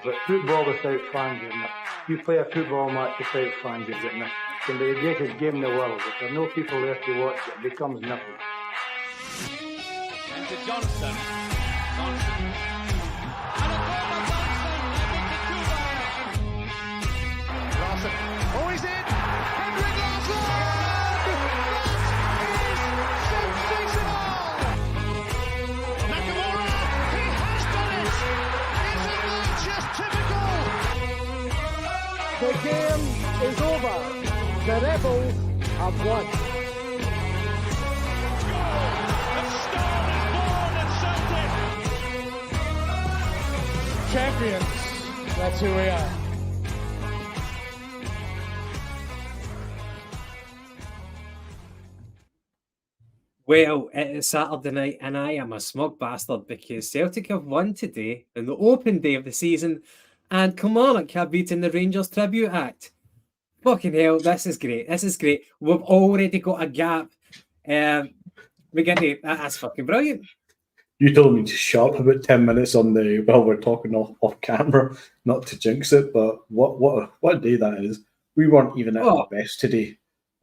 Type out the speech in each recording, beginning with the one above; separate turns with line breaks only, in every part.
But football without fans is not. You play a football match without fans, you're getting it. It can be the greatest game in the world. If there are no people there to watch, it becomes nothing.
And to Johnson. Johnson. And a corner Larson. Oh, he's in! Henrik Larsson! That is sensational! Nakamura! He has done it! Isn't that just typical?
The game is over. The Rebels have won.
A star is born at Celtic!
Champions. That's who we are.
Well, it is Saturday night and I am a smug bastard because Celtic have won today in the open day of the season and Kilmarnock have beaten the Rangers Tribute Act. Fucking hell, this is great. This is great. We've already got a gap. That's fucking brilliant.
You told me to shut up about 10 minutes on the while we're talking off camera, not to jinx it, but what a day that is. We weren't even at our best today.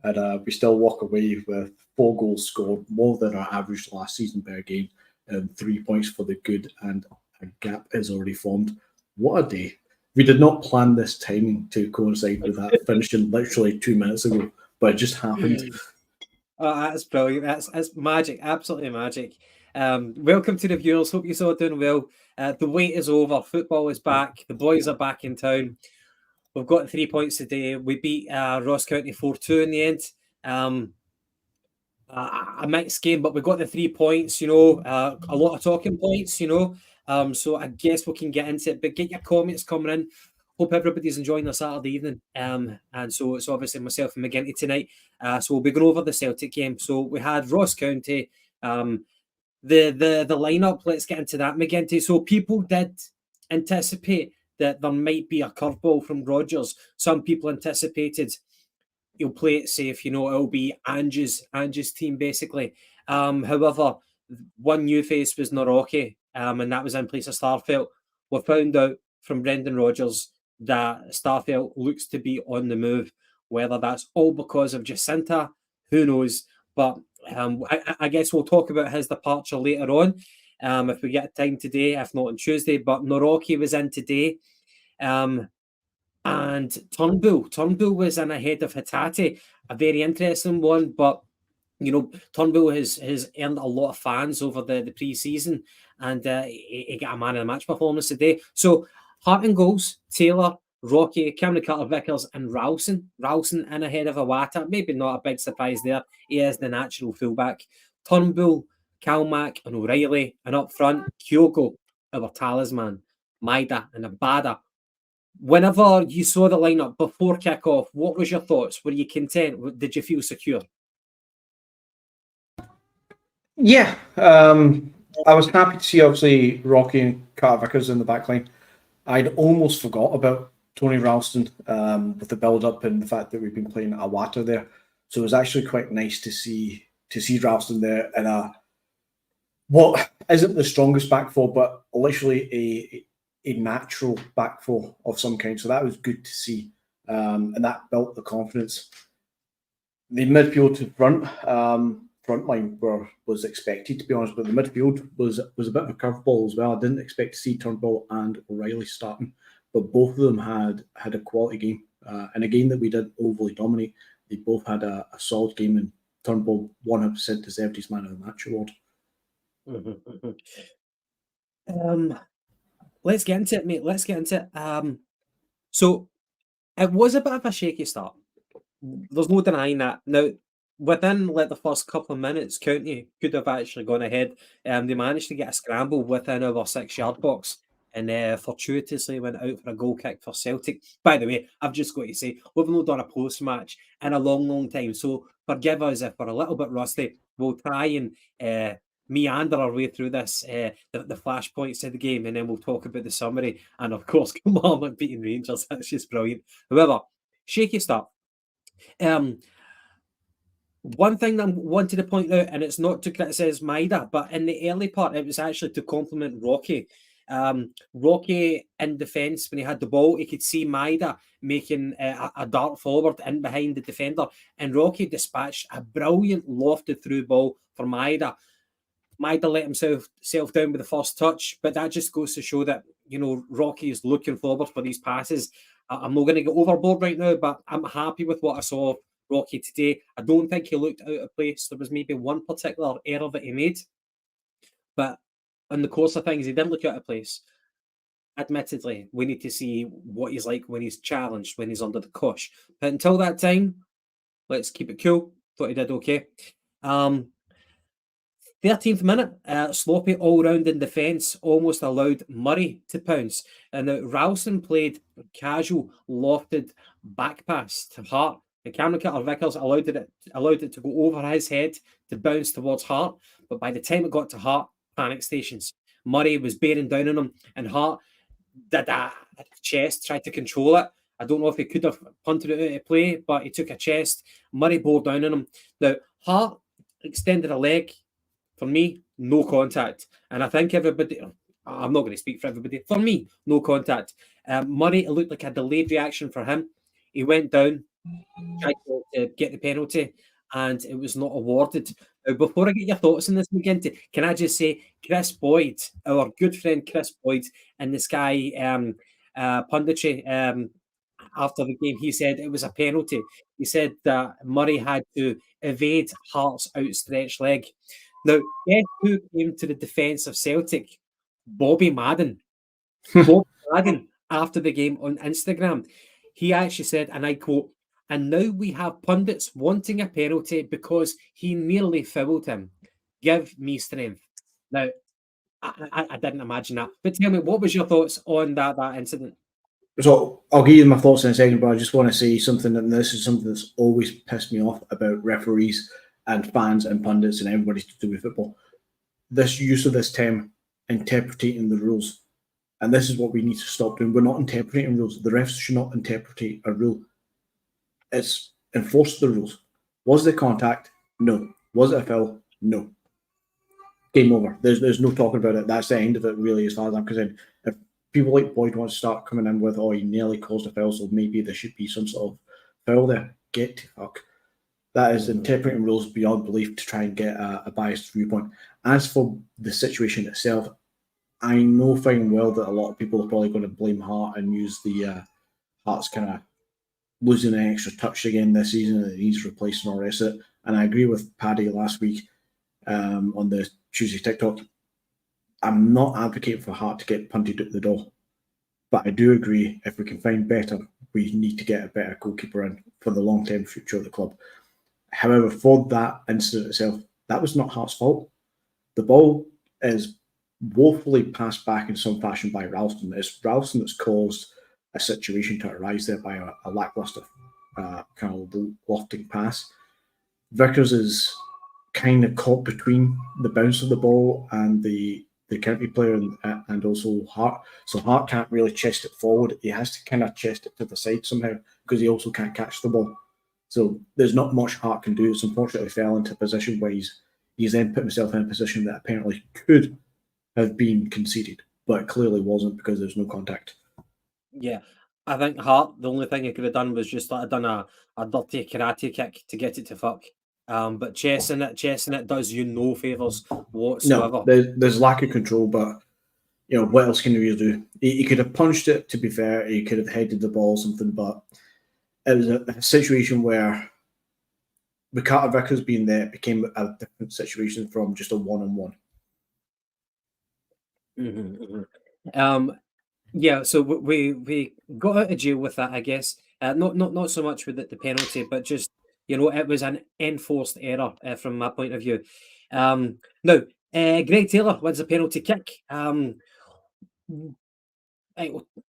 And we still walk away with 4 goals scored, more than our average last season per game, and 3 points for the good, and a gap is already formed. What a day. We did not plan this timing to coincide with that finishing literally 2 minutes ago, but it just happened.
Oh, that's brilliant. That's magic, absolutely magic. Welcome to the viewers. Hope you're all doing well. The wait is over. Football is back. The boys are back in town. We've got 3 points today. We beat Ross County 4-2 in the end. A mixed game, but we got the 3 points, a lot of talking points, so I guess we can get into it. But get your comments coming in. Hope everybody's enjoying their Saturday evening. And so it's obviously myself and McGinty tonight. So we'll be going over the Celtic game. So we had Ross County, the lineup. Let's get into that, McGinty. So people did anticipate that there might be a curveball from Rodgers. Some people anticipated he'll play it safe, it'll be Ange's team, basically. However, one new face was Naroki, and that was in place of Starfelt. We found out from Brendan Rodgers that Starfelt looks to be on the move. Whether that's all because of Jacinta, who knows? But I guess we'll talk about his departure later on. If we get time today, if not on Tuesday. But Naroki was in today. And Turnbull was in ahead of Hatate. A very interesting one. But, Turnbull has earned a lot of fans over the pre-season. And he got a man of the match performance today. So, Hart and goals, Taylor, Rocky, Cameron Carter-Vickers and Ralston. Ralston in ahead of Iwata. Maybe not a big surprise there. He is the natural fullback. Turnbull, Kalmack and O'Reilly, and up front, Kyogo, our talisman, Maida and Abada. Whenever you saw the lineup before kick-off, what was your thoughts? Were you content? Did you feel secure?
Yeah, I was happy to see, obviously, Rocky and Carter-Vickers in the back line. I'd almost forgot about Tony Ralston with the build-up and the fact that we've been playing Iwata there. So it was actually quite nice to see Ralston there in what isn't the strongest back four, but literally a natural back four of some kind. So that was good to see. And that built the confidence. The midfield to front line was expected, to be honest, but the midfield was a bit of a curveball as well. I didn't expect to see Turnbull and O'Reilly starting, but both of them had a quality game. And a game that we didn't overly dominate. They both had a solid game, and Turnbull 100% deserved his man of the match award.
Let's get into it, mate. Let's get into it. So it was a bit of a shaky start. There's no denying that. Now, within the first couple of minutes, County could have actually gone ahead. They managed to get a scramble within our 6-yard box and fortuitously went out for a goal kick for Celtic. By the way, I've just got to say, we've not done a post-match in a long, long time, so forgive us if we're a little bit rusty. We'll try and meander our way through this, the flashpoints of the game, and then we'll talk about the summary. And of course, Kilmarnock beating Rangers. That's just brilliant. However, shaky start. One thing that I wanted to point out, and it's not to criticise Maida, but in the early part, it was actually to compliment Rocky. Rocky in defence, when he had the ball, he could see Maida making a dart forward in behind the defender, and Rocky dispatched a brilliant lofted through ball for Maida. Maida let himself down with the first touch, but that just goes to show that, Rocky is looking forward for these passes. I'm not going to get overboard right now, but I'm happy with what I saw of Rocky today. I don't think he looked out of place. There was maybe one particular error that he made, but in the course of things, he didn't look out of place. Admittedly, we need to see what he's like when he's challenged, when he's under the cosh. But until that time, let's keep it cool. Thought he did okay. 13th minute, sloppy all-round in defence almost allowed Murray to pounce. And Ralston played casual, lofted back pass to Hart. And Cameron Carter-Vickers allowed it to go over his head to bounce towards Hart. But by the time it got to Hart, panic stations. Murray was bearing down on him, and Hart did a chest, tried to control it. I don't know if he could have punted it out of play, but he took a chest. Murray bore down on him. Now, Hart extended a leg. For me, no contact. And I think everybody, I'm not going to speak for everybody. For me, no contact. Murray, it looked like a delayed reaction for him. He went down, tried to get the penalty, and it was not awarded. Now, before I get your thoughts on this, McGinty, can I just say, Chris Boyd, our good friend Chris Boyd, in the Sky punditry after the game, he said it was a penalty. He said that Murray had to evade Hart's outstretched leg. Now, guess who came to the defence of Celtic? Bobby Madden. Bobby Madden, after the game on Instagram, he actually said, and I quote, "And now we have pundits wanting a penalty because he nearly fouled him. Give me strength." Now, I didn't imagine that. But tell me, what was your thoughts on that incident?
So I'll give you my thoughts in a second, but I just want to say something, and this is something that's always pissed me off about referees and fans and pundits and everybody to do with football. This use of this term, interpreting the rules. And this is what we need to stop doing. We're not interpreting rules. The refs should not interpret a rule. It's enforce the rules. Was there contact? No. Was it a foul? No. Game over. There's no talking about it. That's the end of it, really, as far as I'm concerned. If people like Boyd want to start coming in with, he nearly caused a foul, so maybe there should be some sort of foul there, get to fuck. That is interpreting rules beyond belief to try and get a biased viewpoint. As for the situation itself, I know fine well that a lot of people are probably going to blame Hart and use the Hart's kind of losing an extra touch again this season and he's replacing all the rest of it. And I agree with Paddy last week on the Tuesday TikTok. I'm not advocating for Hart to get punted out the door, but I do agree if we can find better, we need to get a better goalkeeper in for the long-term future of the club. However, for that incident itself, that was not Hart's fault. The ball is woefully passed back in some fashion by Ralston. It's Ralston that's caused a situation to arise there by a lackluster kind of lofting pass. Vickers is kind of caught between the bounce of the ball and the county player and also Hart. So Hart can't really chest it forward. He has to kind of chest it to the side somehow because he also can't catch the ball. So there's not much Hart can do. It's unfortunately fell into a position where he's then put himself in a position that apparently could have been conceded, but it clearly wasn't because there's no contact.
Yeah, I think Hart, the only thing he could have done was just done a dirty karate kick to get it to fuck. But chasing it does you no favours whatsoever.
No, there's lack of control, but what else can you really do? He could have punched it, to be fair. He could have headed the ball or something, but it was a situation where with Carter Vickers being there, it became a different situation from just a one-on-one.
Yeah, so we got out of jail with that, I guess. Not so much with the penalty, but just it was an enforced error from my point of view. Now, Greg Taylor wins a penalty kick.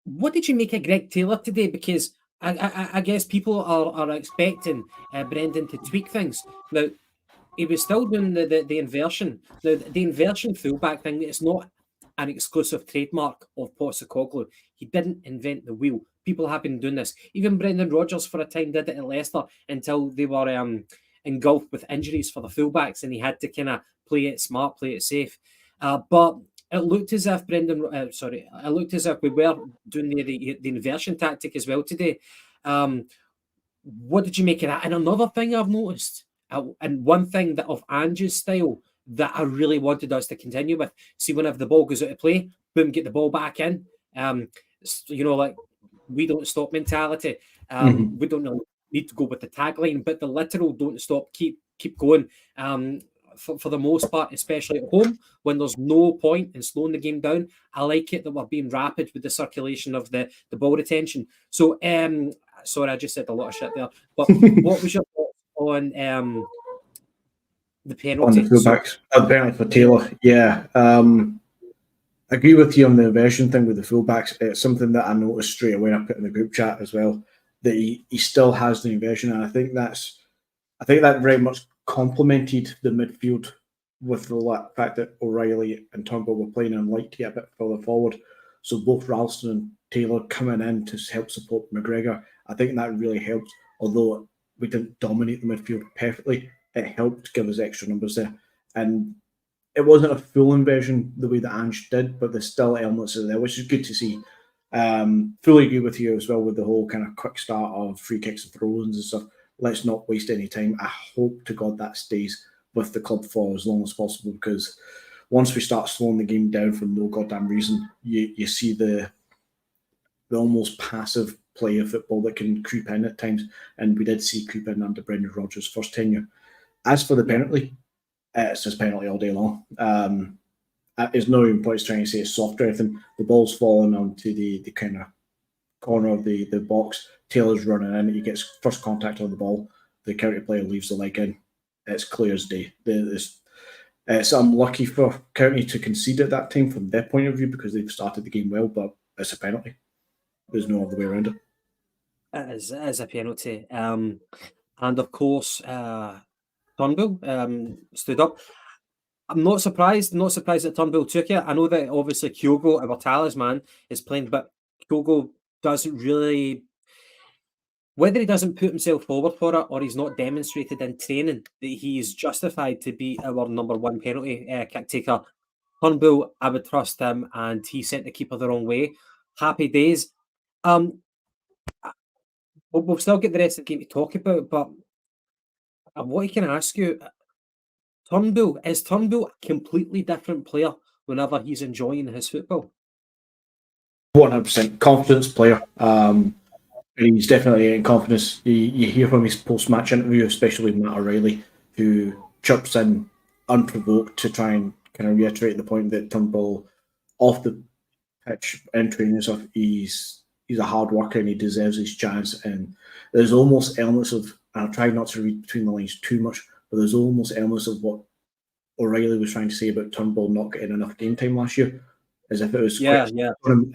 What did you make of Greg Taylor today? Because I guess people are expecting Brendan to tweak things. Now, he was still doing the inversion. Now, the inversion fullback thing, it's not an exclusive trademark of Postecoglou. He didn't invent the wheel. People have been doing this. Even Brendan Rodgers for a time did it at Leicester until they were engulfed with injuries for the fullbacks and he had to kind of play it smart, play it safe. But it looked as if it looked as if we were doing the inversion tactic as well today. What did you make of that? And another thing I've noticed, and one thing that of Ange's style that I really wanted us to continue with. See, whenever the ball goes out of play, boom, get the ball back in. Like we don't stop mentality. We don't really need to go with the tagline, but the literal don't stop, keep going. For the most part, especially at home, when there's no point in slowing the game down, I like it that we're being rapid with the circulation of the ball retention. So, sorry, I just said a lot of shit there. But what was your thoughts on the penalty?
On the fullbacks, penalty for Taylor. Yeah, I agree with you on the inversion thing with the fullbacks. It's something that I noticed straight away. I put in the group chat as well that he still has the inversion, and I think that very much complemented the midfield with the fact that O'Reilly and Turnbull were playing and liked to get a bit further forward. So both Ralston and Taylor coming in to help support McGregor, I think that really helped. Although we didn't dominate the midfield perfectly, it helped give us extra numbers there. And it wasn't a full inversion the way that Ange did, but there's still elements of there, which is good to see. Fully agree with you as well with the whole kind of quick start of free kicks and throws and stuff. Let's not waste any time. I hope to God that stays with the club for as long as possible, because once we start slowing the game down for no goddamn reason, you see the almost passive play of football that can creep in at times, and we did see creep in under Brendan Rodgers' first tenure. As for the penalty, it's just penalty all day long. There's no even point trying to say it's soft or anything. The ball's falling onto the kind of corner of the box. Taylor's running in. He gets first contact on the ball. The county player leaves the leg in. It's clear as day. It's unlucky for County to concede at that time from their point of view because they've started the game well, but it's a penalty. There's no other way around it.
It is a penalty. And of course, Turnbull stood up. I'm not surprised that Turnbull took it. I know that obviously Kyogo, our talisman, is playing, but Kyogo doesn't really, whether he doesn't put himself forward for it or he's not demonstrated in training that he's justified to be our number one penalty kick taker. Turnbull, I would trust him, and he sent the keeper the wrong way. Happy days. We'll still get the rest of the game to talk about, but what can I ask you? Is Turnbull a completely different player whenever he's enjoying his football?
100% confidence player. He's definitely in confidence. You hear from his post-match interview, especially Matt O'Reilly, who chirps in unprovoked to try and kind of reiterate the point that Turnbull, off the pitch and training stuff, he's a hard worker and he deserves his chance. And there's almost elements of, and I'll try not to read between the lines too much, but there's almost elements of what O'Reilly was trying to say about Turnbull not getting enough game time last year, as if it was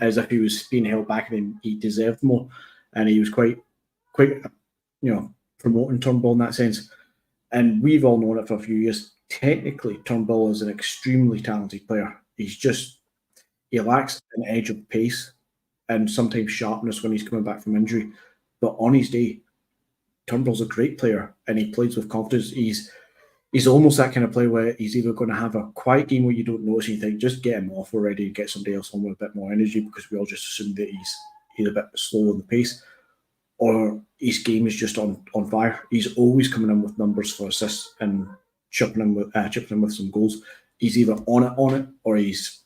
as if he was being held back and he deserved more, and he was quite promoting Turnbull in that sense. And we've all known it for a few years. Technically, Turnbull is an extremely talented player. He lacks an edge of pace and sometimes sharpness when he's coming back from injury, but on his day, Turnbull's a great player and he plays with confidence. He's almost that kind of player where he's either going to have a quiet game where you don't notice anything, just get him off already and get somebody else on with a bit more energy, because we all just assume that he's a bit slow on the pace, or his game is just on fire. He's always coming in with numbers for assists and chipping in with some goals. He's either on it, or he's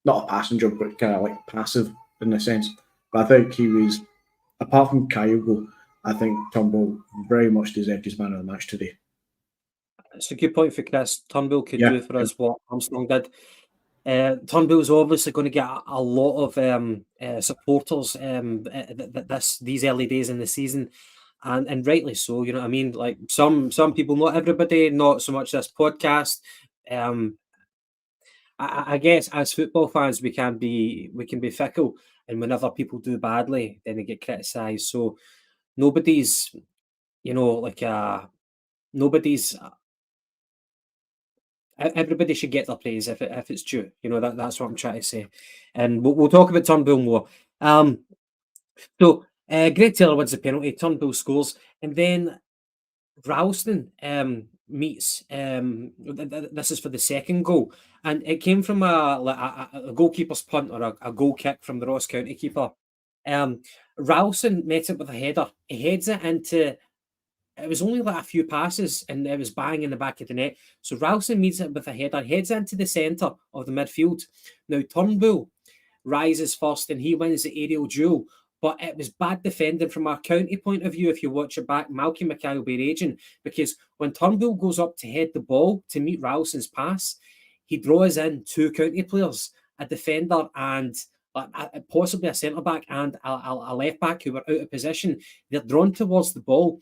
not a passenger, but kind of like passive in a sense. But I think he was, apart from Kyogo, I think Turnbull very much deserved his man of the match today.
It's a good point for Chris. Turnbull could do for us what Armstrong did. Turnbull's obviously going to get a lot of supporters these early days in the season, and rightly so. You know what I mean? Like some people, not everybody, not so much this podcast. I guess as football fans, we can be fickle, and whenever people do badly, then they get criticised. So nobody's, everybody should get their praise if it's due. That's what I'm trying to say, and we'll talk about Turnbull more. So Greg Taylor wins the penalty, Turnbull scores, and then Ralston meets this is for the second goal, and it came from a goalkeeper's punt or a goal kick from the Ross County keeper. Ralston met it with a header. He heads it into. It was only like a few passes, and it was bang in the back of the net. So Ralston meets it with a header, heads into the centre of the midfield. Now Turnbull rises first, and he wins the aerial duel. But it was bad defending from our county point of view. If you watch it back, Malky Mackay will be raging, because when Turnbull goes up to head the ball to meet Ralston's pass, he draws in two county players, a defender and possibly a centre back and a left back who were out of position. They're drawn towards the ball,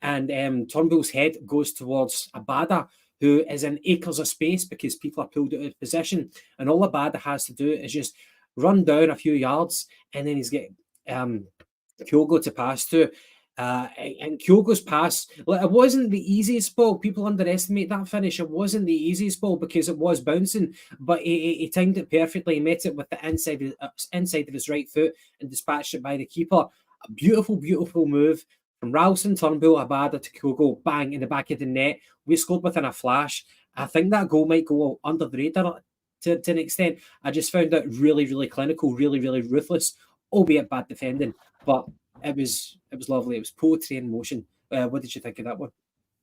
and Turnbull's head goes towards Abada, who is in acres of space because people are pulled out of position, and all Abada has to do is just run down a few yards, and then he's got Kyogo to pass to. And Kyogo's pass, it wasn't the easiest ball. People underestimate that finish. It wasn't the easiest ball because it was bouncing, but he timed it perfectly. He met it with the inside of his right foot and dispatched it by the keeper. A beautiful, beautiful move from Ralston, Turnbull, Abada to Kyogo, bang, in the back of the net. We scored within a flash. I think that goal might go under the radar to an extent. I just found it really, really clinical, really, really ruthless, albeit bad defending. But it was lovely. It was poetry in motion. What did you think of that one?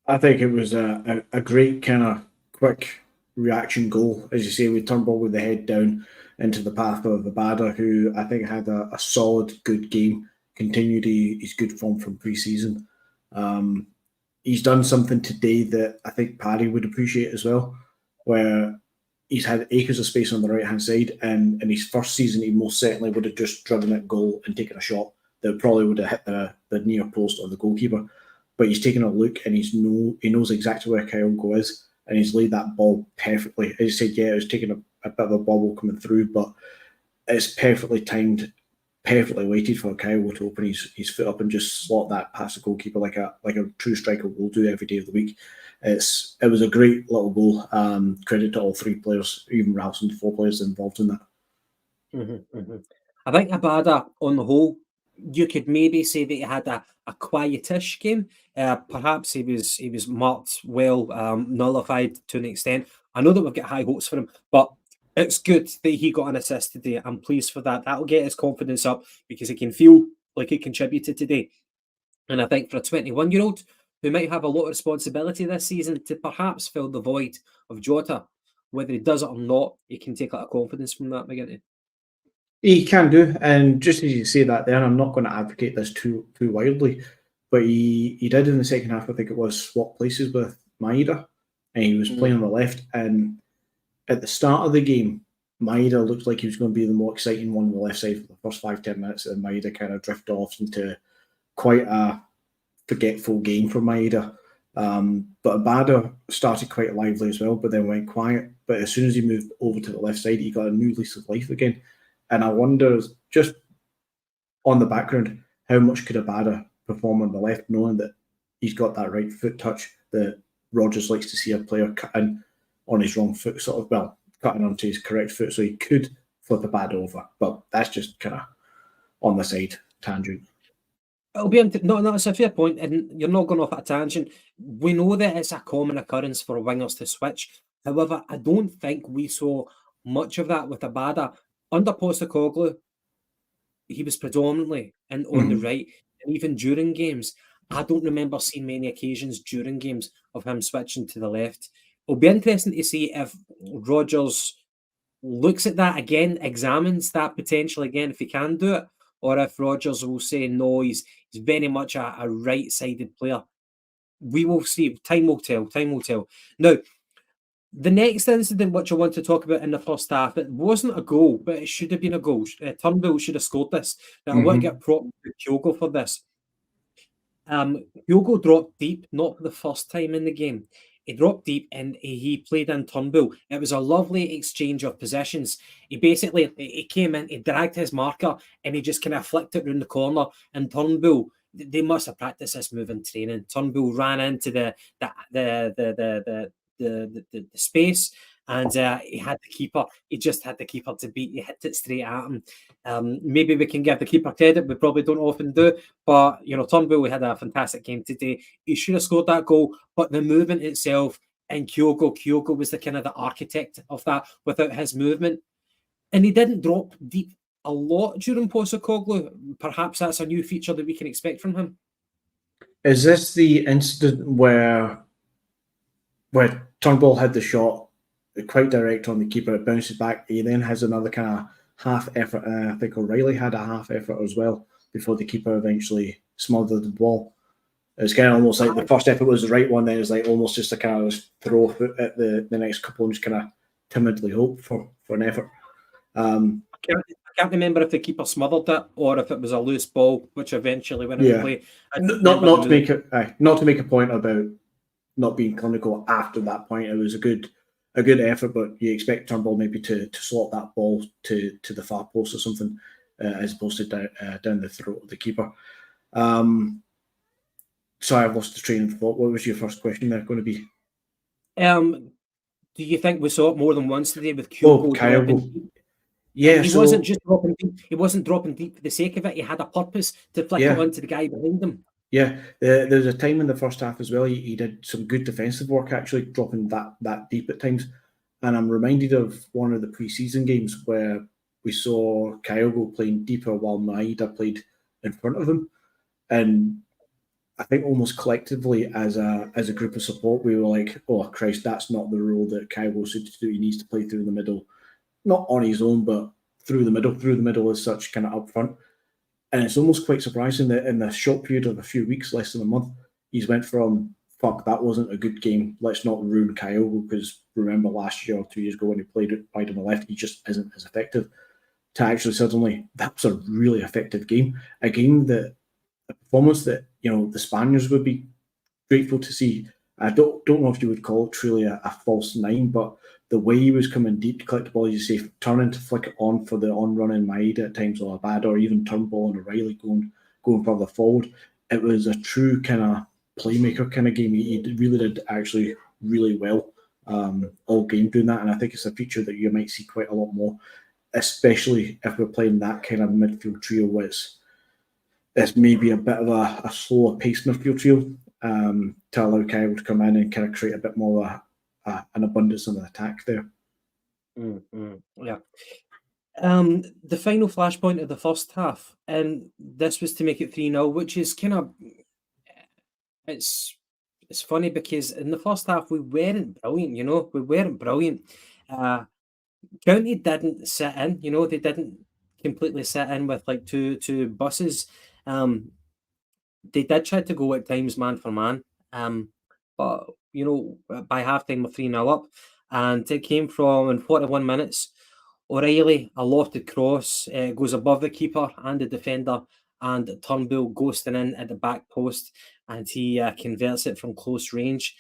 I think it was a great kind of quick reaction goal, as you say, with Turnbull with the head down into the path of Abada, who I think had a solid, good game, continued his good form from pre-season. He's done something today that I think Paddy would appreciate as well, where he's had acres of space on the right-hand side, and in his first season, he most certainly would have just driven at goal and taken a shot that probably would have hit the near post of the goalkeeper. But he's taken a look, and he knows exactly where Kyogo is, and he's laid that ball perfectly. As you said, yeah, it was taking a bit of a bobble coming through, but it's perfectly timed, perfectly weighted for Kyogo to open his foot up and just slot that past the goalkeeper like a true striker will do every day of the week. It was a great little goal. Credit to all three players, even Ralston, 4 players involved in that.
Mm-hmm, mm-hmm. I think Abada, on the whole, you could maybe say that he had a quietish game. Perhaps he was marked well, nullified to an extent. I know that we've got high hopes for him, but it's good that he got an assist today. I'm pleased for that. That'll get his confidence up because he can feel like he contributed today. And I think for a 21-year-old who might have a lot of responsibility this season to perhaps fill the void of Jota, whether he does it or not, he can take a lot of confidence from that, McGinty.
He can do, and just as you say that there, I'm not going to advocate this too wildly, but he did in the second half, I think it was, swap places with Maeda, and he was playing on the left, and at the start of the game, Maeda looked like he was going to be the more exciting one on the left side for the first 5-10 minutes, and Maeda kind of drifted off into quite a forgetful game for Maeda. But Abada started quite lively as well, but then went quiet. But as soon as he moved over to the left side, he got a new lease of life again. And I wonder, just on the background, how much could Abada perform on the left, knowing that he's got that right foot touch that Rodgers likes to see a player cut in on his wrong foot, cutting onto his correct foot, so he could flip Abada over. But that's just kind of on the side tangent.
It'll be no, that's a fair point, and you're not going off at a tangent. We know that it's a common occurrence for wingers to switch. However, I don't think we saw much of that with Abada. Under Postecoglou, he was predominantly on the right, and even during games, I don't remember seeing many occasions during games of him switching to the left. It'll be interesting to see if Rodgers looks at that again, examines that potential again, if he can do it, or if Rodgers will say no, he's very much a right-sided player. We will see. Time will tell. Time will tell. Now, the next incident which I want to talk about in the first half, it wasn't a goal, but it should have been a goal. Turnbull should have scored this. Now, I want to get props to Kyogo for this. Kyogo dropped deep, not for the first time in the game. He dropped deep and he played in Turnbull. It was a lovely exchange of possessions. He came in, he dragged his marker, and he just kind of flicked it round the corner. And Turnbull, they must have practiced this move in training. Turnbull ran into the space, and he had the keeper. He just had the keeper to beat. He hit it straight at him. Maybe we can give the keeper credit. We probably don't often do, but Turnbull had a fantastic game today. He should have scored that goal, but the movement itself, and Kyogo was the kind of the architect of that. Without his movement, and he didn't drop deep a lot during Postecoglou. Perhaps that's a new feature that we can expect from him.
Is this the incident where Turnbull had the shot quite direct on the keeper, it bounces back, he then has another kind of half effort, and I think O'Reilly had a half effort as well before the keeper eventually smothered the ball? It's kind of almost like the first effort was the right one, then it's like almost just a kind of throw at the next couple and just kind of timidly hope for an effort.
I can't remember if the keeper smothered it or if it was a loose ball, which eventually went into play.
Not to make a point about not being clinical after that point. It was a good effort, but you expect Turnbull maybe to slot that ball to the far post or something, as opposed to down the throat of the keeper. Sorry, I've lost the train of thought. What was your first question there going to be?
Do you think we saw it more than once today with Kyogo?
Yeah,
he wasn't just dropping deep. He wasn't dropping deep for the sake of it. He had a purpose to flick it onto the guy behind him.
Yeah, there's a time in the first half as well. He did some good defensive work, actually dropping that deep at times. And I'm reminded of one of the pre-season games where we saw Kyogo playing deeper while Maeda played in front of him. And I think almost collectively as a group of support, we were like, oh Christ, that's not the role that Kyogo should do. He needs to play through the middle. Not on his own, but through the middle as such, kind of up front. And it's almost quite surprising that in the short period of a few weeks, less than a month, he's went from, fuck, that wasn't a good game, let's not ruin Kyogo, because remember last year or 2 years ago when he played it wide on the left, he just isn't as effective, to actually suddenly, that was a really effective game. A performance that, the Spaniards would be grateful to see. I don't know if you would call it truly a false nine, but the way he was coming deep to collect the ball, as you say, turning to flick it on for the on-running Maeda at times, or Abad, or even Turnbull and O'Reilly going further forward. It was a true kind of playmaker kind of game. He really did actually really well all game doing that, and I think it's a feature that you might see quite a lot more, especially if we're playing that kind of midfield trio where it's maybe a bit of a slower paced midfield trio to allow Kyle to come in and kind of create a bit more an abundance of an attack there.
Yeah. The final flashpoint of the first half, and this was to make it 3-0, which is kind of it's funny because in the first half we weren't brilliant, we weren't brilliant. County didn't sit in, they didn't completely sit in with like two buses. They did try to go at times man for man, but by halftime we're 3-0 up, and it came from in 41 minutes. O'Reilly, a lofted cross, goes above the keeper and the defender, and Turnbull ghosting in at the back post, and he converts it from close range.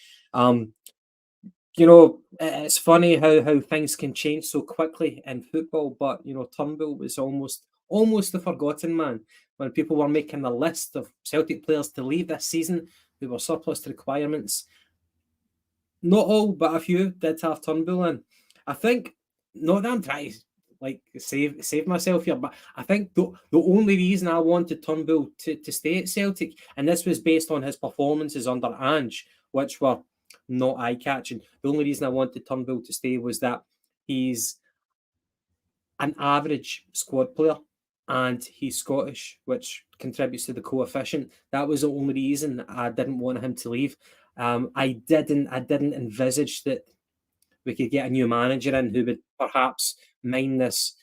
It's funny how things can change so quickly in football, but Turnbull was almost the forgotten man when people were making the list of Celtic players to leave this season who were surplus to requirements. Not all, but a few did have Turnbull in. I think, not that I'm trying to save myself here, but I think the only reason I wanted Turnbull to stay at Celtic, and this was based on his performances under Ange, which were not eye-catching. The only reason I wanted Turnbull to stay was that he's an average squad player and he's Scottish, which contributes to the coefficient. That was the only reason I didn't want him to leave. I didn't envisage that we could get a new manager in who would perhaps mine this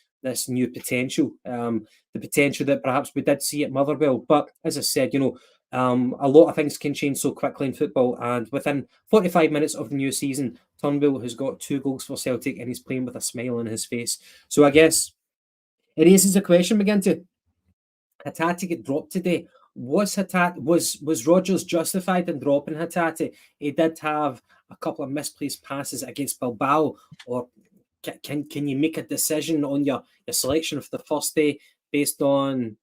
new potential, the potential that perhaps we did see at Motherwell. But as I said, a lot of things can change so quickly in football, and within 45 minutes of the new season, Turnbull has got 2 goals for Celtic and he's playing with a smile on his face. So I guess it raises a question, McGinty. Hatate get dropped today. Was Rodgers justified in dropping Hatate? He did have a couple of misplaced passes against Bilbao, or can you make a decision on your selection of the first day based on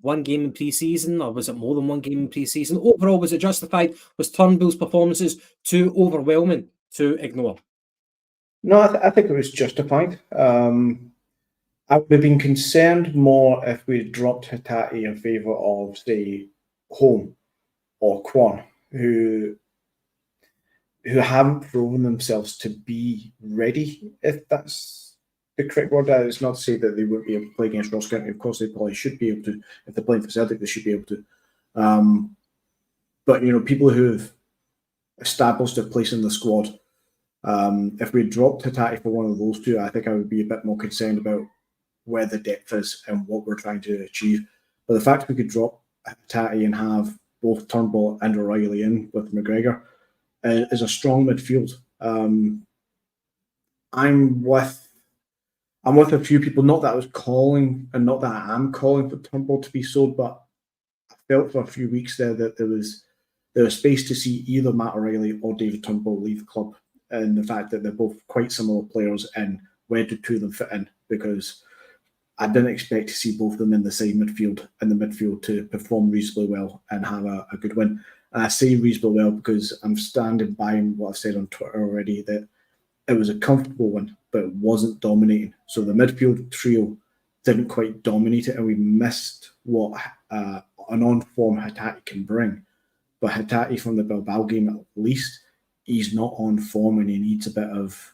one game in pre-season, or was it more than one game in pre-season? Overall, was it justified? Was Turnbull's performances too overwhelming to ignore?
No, I think it was justified. I would have been concerned more if we dropped Hatate in favour of, say, Home or Quan, who haven't proven themselves to be ready, if that's the correct word. It's not to say that they wouldn't be able to play against Ross County. Of course, they probably should be able to. If they're playing for Celtic, they should be able to. But, people who have established a place in the squad, if we dropped Hatate for one of those two, I think I would be a bit more concerned about where the depth is and what we're trying to achieve. But the fact we could drop Hatate and have both Turnbull and O'Reilly in with McGregor is a strong midfield. I'm with a few people, not that I was calling and not that I am calling for Turnbull to be sold, but I felt for a few weeks there that there was space to see either Matt O'Reilly or David Turnbull leave the club, and the fact that they're both quite similar players and where do two of them fit in, because I didn't expect to see both of them in the same midfield to perform reasonably well and have a good win. And I say reasonably well because I'm standing by what I've said on Twitter already, that it was a comfortable win, but it wasn't dominating. So the midfield trio didn't quite dominate it, and we missed what an on-form Hatate can bring. But Hatate from the Bilbao game, at least, he's not on form, and he needs a bit of,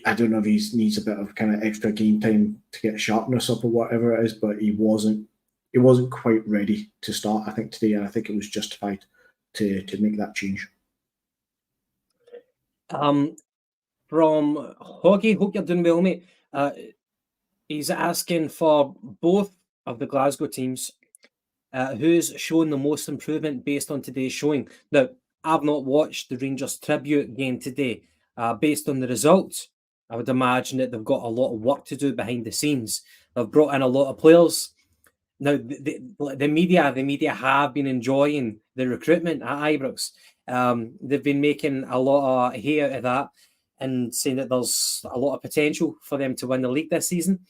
I don't know if he needs a bit of kind of extra game time to get sharpness up or whatever it is, but he wasn't quite ready to start, I think, today, and I think it was justified to make that change.
From Hoggy, hope you're doing well, mate. He's asking for both of the Glasgow teams, who's shown the most improvement based on today's showing. Now, I've not watched the Rangers tribute game today. Based on the results, I would imagine that they've got a lot of work to do behind the scenes. They've brought in a lot of players. Now, the media have been enjoying the recruitment at Ibrox. They've been making a lot of hay out of that and saying that there's a lot of potential for them to win the league this season.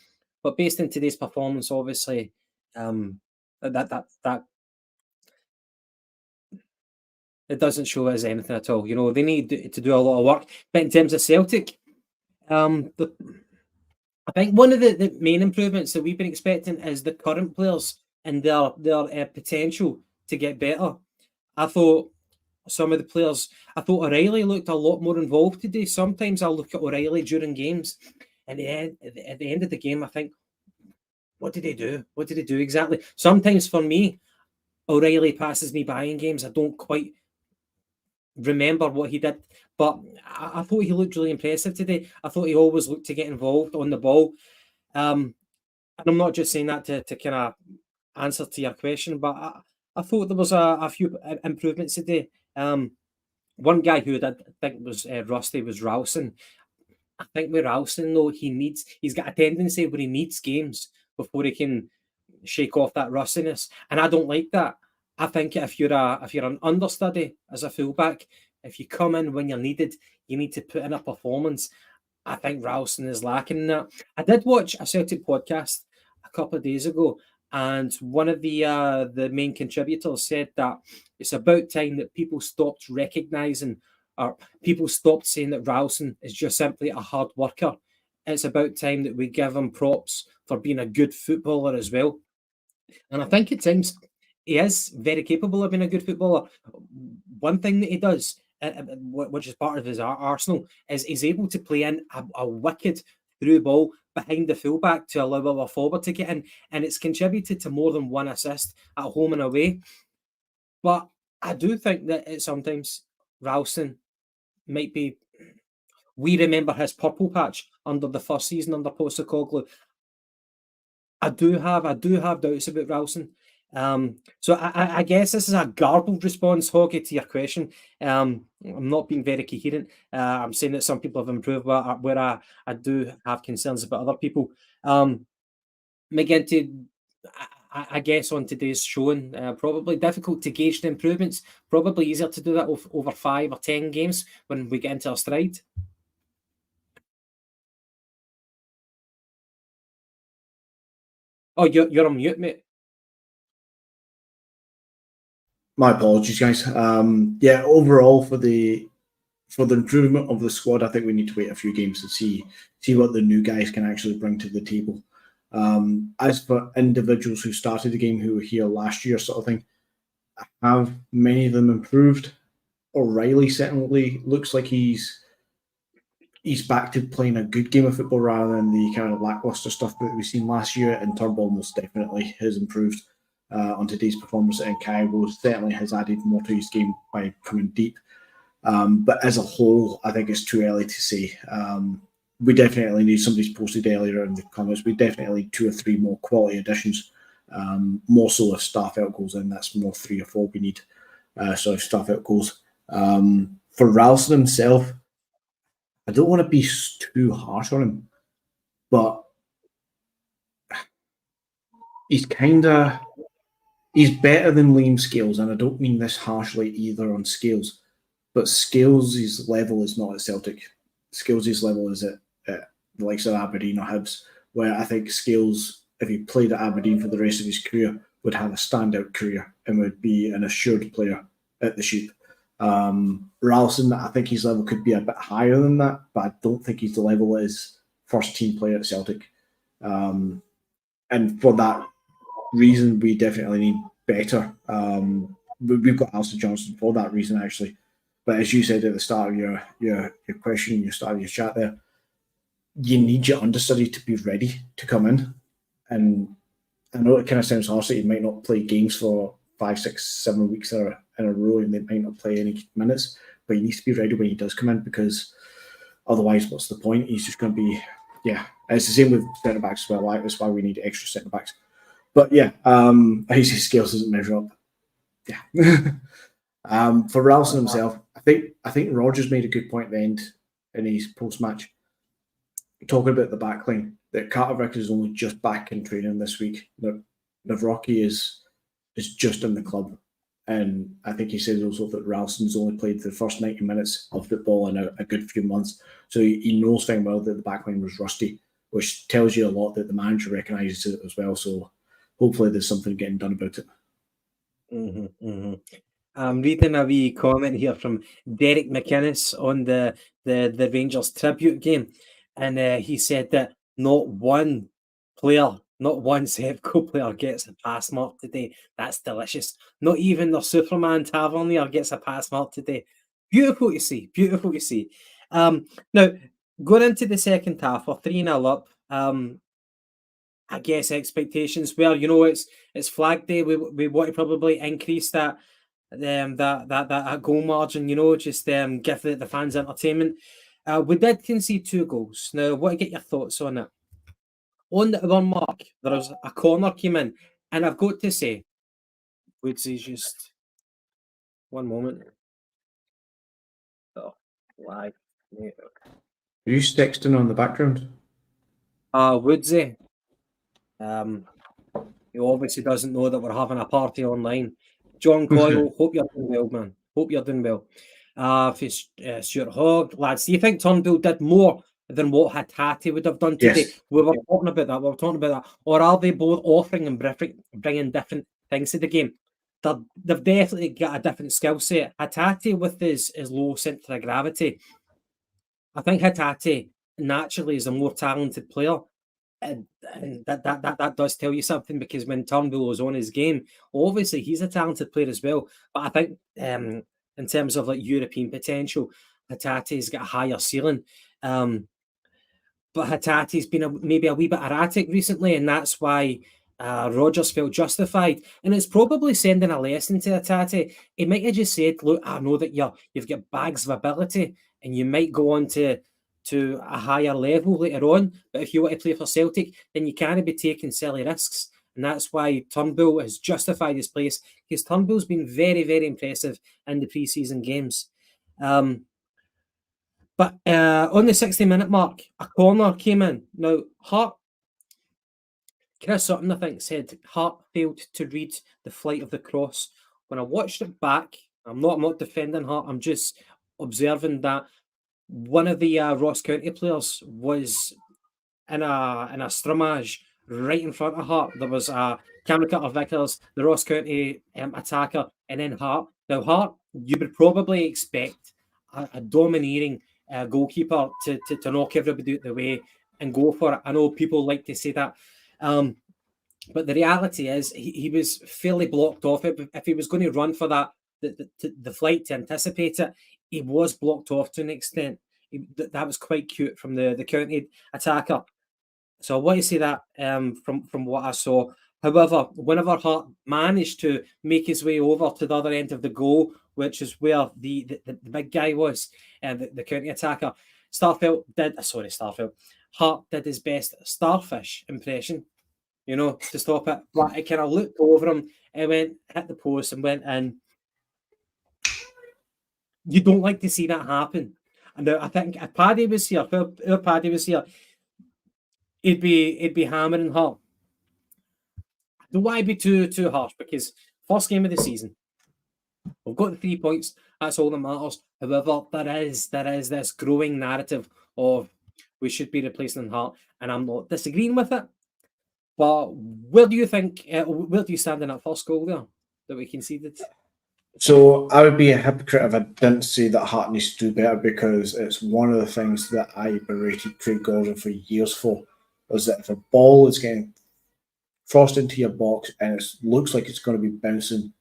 But based on today's performance, obviously, that it doesn't show us anything at all. They need to do a lot of work. But in terms of Celtic, I think one of the main improvements that we've been expecting is the current players and their potential to get better. I thought some of the players, I thought O'Reilly looked a lot more involved today. Sometimes I'll look at O'Reilly during games, and at the end of the game, I think, what did he do? What did he do exactly? Sometimes for me, O'Reilly passes me by in games. I don't quite remember what he did, but I thought he looked really impressive today. I thought he always looked to get involved on the ball. And I'm not just saying that to kind of answer to your question, but I thought there was a few improvements today. One guy who I think was rusty was Ralston. I think with Ralston, though, he's got a tendency where he needs games before he can shake off that rustiness, and I don't like that. I think if you're an understudy as a fullback, if you come in when you're needed, you need to put in a performance. I think Ralston is lacking that. I did watch a Celtic podcast a couple of days ago, and one of the main contributors said that it's about time that people stopped recognising, or people stopped saying that Ralston is just simply a hard worker. It's about time that we give him props for being a good footballer as well. And I think at times he is very capable of being a good footballer. One thing that he does, which is part of his arsenal, is he's able to play in a wicked through ball behind the fullback to allow our forward to get in, and it's contributed to more than one assist at home and away. But I do think that sometimes Ralston might be. We remember his purple patch under the first season under Postecoglou. I do have doubts about Ralston. So I guess this is a garbled response, Hoggy, to your question. I'm not being very coherent. I'm saying that some people have improved, where I do have concerns about other people. McGinty, I guess on today's showing, probably difficult to gauge the improvements. Probably easier to do that over 5 or 10 games when we get into our stride. Oh, you're on mute, mate.
My apologies, guys. Yeah, overall for the for the improvement of the squad, I think we need to wait a few games to see what the new guys can actually bring to the table. As for individuals who started the game, who were here last year, sort of thing, have many of them improved? O'Reilly certainly looks like he's back to playing a good game of football rather than the kind of lackluster stuff that we've seen last year. And Turnbull most definitely has improved on today's performance, and Kaiwo certainly has added more to his game by coming deep. But as a whole, I think it's too early to say. We definitely need, somebody's posted earlier in the comments, we definitely need 2 or 3 more quality additions. More so if Starfelt goes in, that's more 3 or 4 we need. So if Starfelt goes. For Ralston himself, I don't want to be too harsh on him, but he's better than Liam Scales, and I don't mean this harshly either on Scales, but Scales' level is not at Celtic. Scales' level is at the likes of Aberdeen or Hibs, where I think Scales, if he played at Aberdeen for the rest of his career, would have a standout career and would be an assured player at the Sheep. Ralston, I think his level could be a bit higher than that, but I don't think he's the level as first team player at Celtic. And for that reason, we definitely need better. We've got Alistair Johnson for that reason, actually. But as you said at the start of your question, your start of your chat there, you need your understudy to be ready to come in. And I know it kind of sounds harsh that he might not play games for 5, 6, 7 weeks in a row, and they might not play any minutes, but he needs to be ready when he does come in, because otherwise, what's the point? He's just going to be, it's the same with centre backs as well. Like, that's why we need extra centre backs. But his skills doesn't measure up. For Ralston himself, I think Rogers made a good point at the end in his post match, talking about the backline, that Carter Vickers is only just back in training this week. Navrocki is just in the club. And I think he said also that Ralston's only played the first 90 minutes of football in a good few months. So he knows very well that the backline was rusty, which tells you a lot that the manager recognises it as well. So hopefully there's something getting done about it.
I'm reading a wee comment here from Derek McInnes on the Rangers tribute game. And he said that not one Sevco player gets a pass mark today. That's delicious. Not even the Superman Tavernier gets a pass mark today. Beautiful to see. Beautiful to see. Now, going into the second half, we're 3-0 up. I guess expectations were, it's flag day. We want to probably increase that goal margin, just give the fans entertainment. We did concede 2 goals. Now, I want to get your thoughts on it. On the hour mark, there was a corner came in, and I've got to say, Woodsy's just one moment. Oh, lag.
Are you texting on the background?
Woodsy. He obviously doesn't know that we're having a party online. John Coyle, hope you're doing well, man. Hope you're doing well. For Stuart Hogg, lads, do you think Turnbull did more than what Hatate would have done today?
Yes.
We were talking about that. Or are they both offering and bringing different things to the game? They've definitely got a different skill set. Hatate, with his low centre of gravity, I think Hatate naturally is a more talented player. And that does tell you something, because when Turnbull was on his game, obviously he's a talented player as well. But I think in terms of like European potential, Hatate's got a higher ceiling. But Hatate's been maybe a wee bit erratic recently, and that's why Rodgers felt justified. And it's probably sending a lesson to Hatate. He might have just said, look, I know that you've got bags of ability and you might go on to a higher level later on, but if you want to play for Celtic, then you can't be taking silly risks. And that's why Turnbull has justified his place, because Turnbull's been very, very impressive in the pre-season games. But on the 60-minute mark, a corner came in. Now, Chris Sutton, I think, said Hart failed to read the flight of the cross. When I watched it back, I'm not defending Hart, I'm just observing that one of the Ross County players was in a scrummage right in front of Hart. There was a Cameron Carter Vickers, the Ross County attacker, and then Hart. Now, Hart, you would probably expect a domineering goalkeeper to knock everybody out the way and go for it. I know people like to say that. But the reality is he was fairly blocked off. If he was going to run for that, the flight to anticipate it, he was blocked off to an extent. That was quite cute from the county attacker. So I want to say that from what I saw. However, whenever Hart managed to make his way over to the other end of the goal, which is where the big guy was, the county attacker, Hart did his best starfish impression, to stop it. But it kind of looked over him and went, hit the post and went in. You don't like to see that happen. And I think if Paddy was here, if our Paddy was here, he'd be hammering Hart. I don't want to be too harsh because first game of the season, we've got the 3 points. That's all that matters. However, there is this growing narrative of we should be replacing Hart, and I'm not disagreeing with it. But where do you think? Where do you stand in that first goal there that we conceded?
So I would be a hypocrite if I didn't say that Hart needs to do better, because it's one of the things that I berated Craig Gordon for years for, was that if a ball is getting crossed into your box and it looks like it's going to be bouncing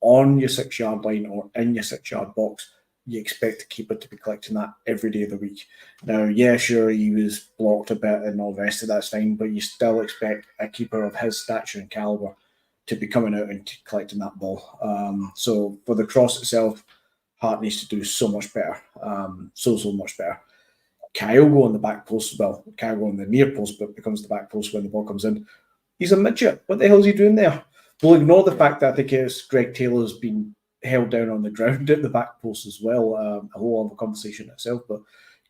on your 6-yard line or in your 6-yard box, you expect the keeper to be collecting that every day of the week. Now, yeah, sure, he was blocked a bit and all the rest of that's fine, but you still expect a keeper of his stature and caliber to be coming out and collecting that ball. So for the cross itself, Hart needs to do so much better, so much better. Kyle go on the back post, well, Kyle go on the near post, but becomes the back post when the ball comes in. He's a midget. What the hell is he doing there? We'll ignore the fact that I think it's Greg Taylor's been held down on the ground at the back post as well. A whole other conversation itself. But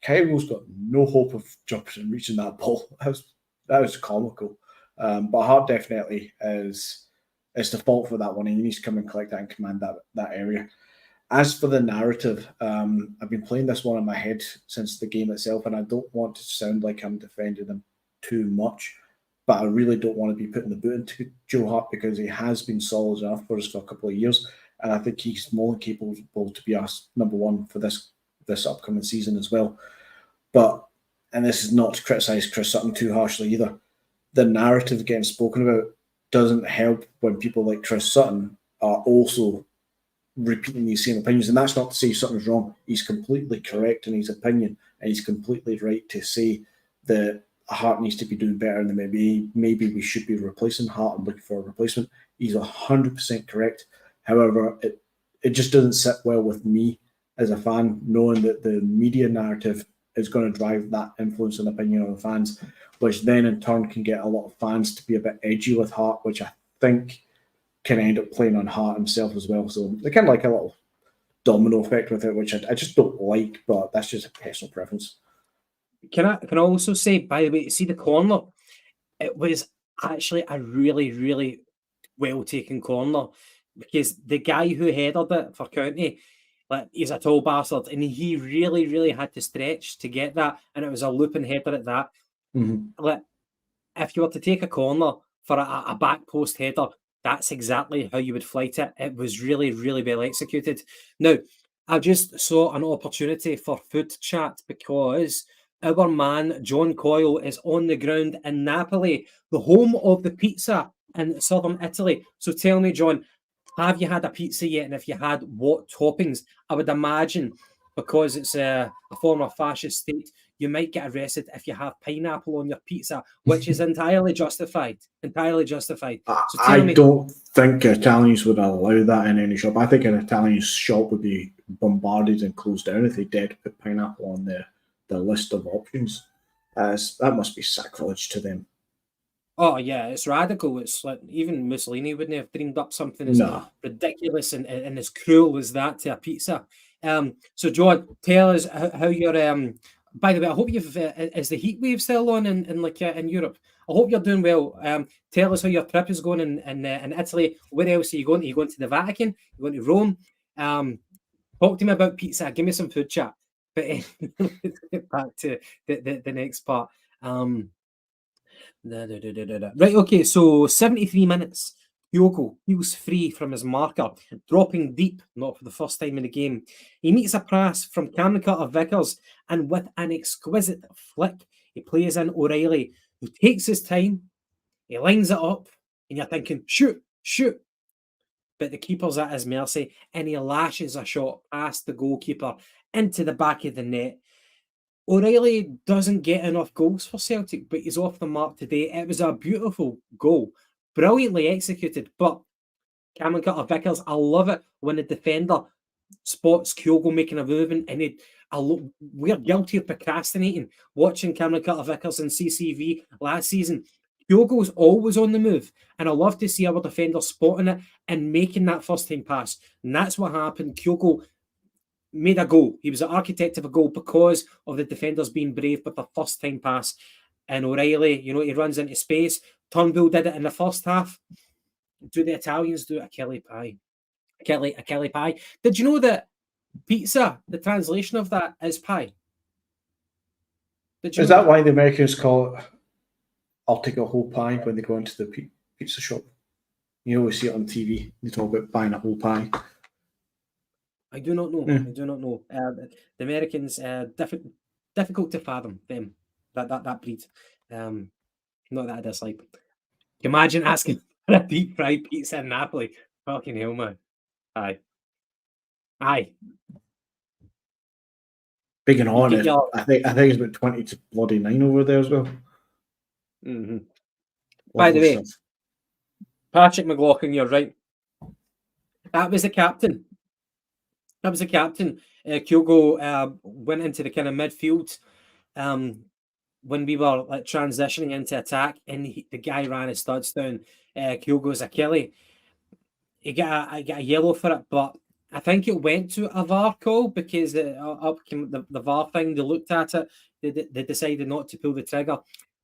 Kyle's got no hope of jumping and reaching that ball. That was comical. But Hart definitely is the fault for that one. He needs to come and collect that and command that area. As for the narrative, I've been playing this one in my head since the game itself, and I don't want to sound like I'm defending him too much, but I really don't want to be putting the boot into Joe Hart because he has been solid enough for us for a couple of years, and I think he's more than capable to be our number one for this upcoming season as well. But, and this is not to criticise Chris Sutton too harshly either, the narrative getting spoken about doesn't help when people like Chris Sutton are also repeating these same opinions. And that's not to say Sutton's wrong. He's completely correct in his opinion, and he's completely right to say that Hart needs to be doing better, and maybe we should be replacing Hart and looking for a replacement. He's 100% correct. However, it just doesn't sit well with me as a fan, knowing that the media narrative is going to drive that influence and opinion on the fans, which then in turn can get a lot of fans to be a bit edgy with Hart, which I think can end up playing on Hart himself as well. So they kind of like a little domino effect with it, which I just don't like, but that's just a personal preference.
Can I also say, by the way, see the corner? It was actually a really, really well taken corner, because the guy who headed it for County, like, he's a tall bastard, and he really, really had to stretch to get that, and it was a looping header at that.
Mm-hmm.
Like, if you were to take a corner for a back post header, that's exactly how you would flight it. It was really, really well executed. Now, I just saw an opportunity for food chat because our man John Coyle is on the ground in Napoli, the home of the pizza in southern Italy. So tell me, John, have you had a pizza yet? And if you had, what toppings? I would imagine, because it's a former fascist state, you might get arrested if you have pineapple on your pizza, which is entirely justified. Entirely justified. So
I don't think Italians would allow that in any shop. I think an Italian shop would be bombarded and closed down if they dared put pineapple on the list of options. That must be sacrilege to them.
Oh, yeah, it's radical. It's like even Mussolini wouldn't have dreamed up something as ridiculous and as cruel as that to a pizza. So, John, tell us how you're... by the way, I hope you've... is the heat wave still on in Europe? I hope you're doing well. Tell us how your trip is going in Italy. Where else are you going? Are you going to the Vatican? Are you going to Rome? Talk to me about pizza. Give me some food chat. But let's get back to the next part. Right, okay, so 73 minutes. Kyogo feels free from his marker, dropping deep, not for the first time in the game. He meets a pass from Cameron Carter-Vickers, and with an exquisite flick, he plays in O'Reilly, who takes his time, he lines it up, and you're thinking, shoot, shoot. But the keeper's at his mercy, and he lashes a shot past the goalkeeper into the back of the net. O'Reilly doesn't get enough goals for Celtic, but he's off the mark today. It was a beautiful goal, brilliantly executed, but Cameron Carter-Vickers, I love it when the defender spots Kyogo making a movement, and we're guilty of procrastinating. Watching Cameron Carter-Vickers in CCV last season, Kyogo's always on the move, and I love to see our defender spotting it and making that first-time pass. And that's what happened. Kyogo made a goal. He was the architect of a goal because of the defenders being brave with the first-time pass. And O'Reilly, he runs into space. Turnbull did it in the first half. Do the Italians do a Kelly pie? A Kelly pie. Did you know that pizza, the translation of that is pie?
Is that why the Americans call it, I'll take a whole pie when they go into the pizza shop? You always see it on TV. They talk about buying a whole pie.
I do not know. I do not know. The Americans, difficult to fathom them, that breed. Not that I dislike. Imagine asking for a deep fried pizza in Napoli. Fucking hell, man. Aye.
Big and honest. I think it's about 20 to bloody 9 over there as well.
Mm-hmm. By the way, Patrick McLaughlin, you're right. That was the captain. Kyogo went into the kind of midfield when we were like transitioning into attack, and the guy ran his studs down Kyogo's Achilles. He got a yellow for it, but I think it went to a VAR call because up came the VAR thing. They looked at it, they decided not to pull the trigger,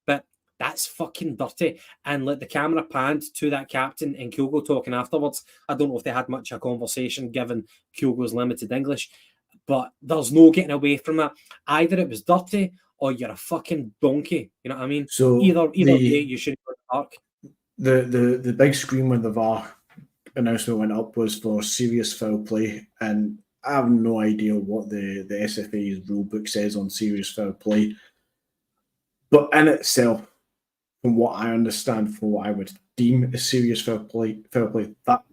but that's fucking dirty. And the camera panned to that captain and Kyogo talking afterwards. I don't know if they had much of a conversation given Kyogo's limited English, but there's no getting away from it. Either it was dirty or you're a fucking donkey. You know what I mean?
So
either way, you should go to the park.
The big screen when the VAR announcement went up was for serious foul play, and I have no idea what the SFA's rule book says on serious foul play. But in itself, from what I understand, from what I would deem a serious foul play, that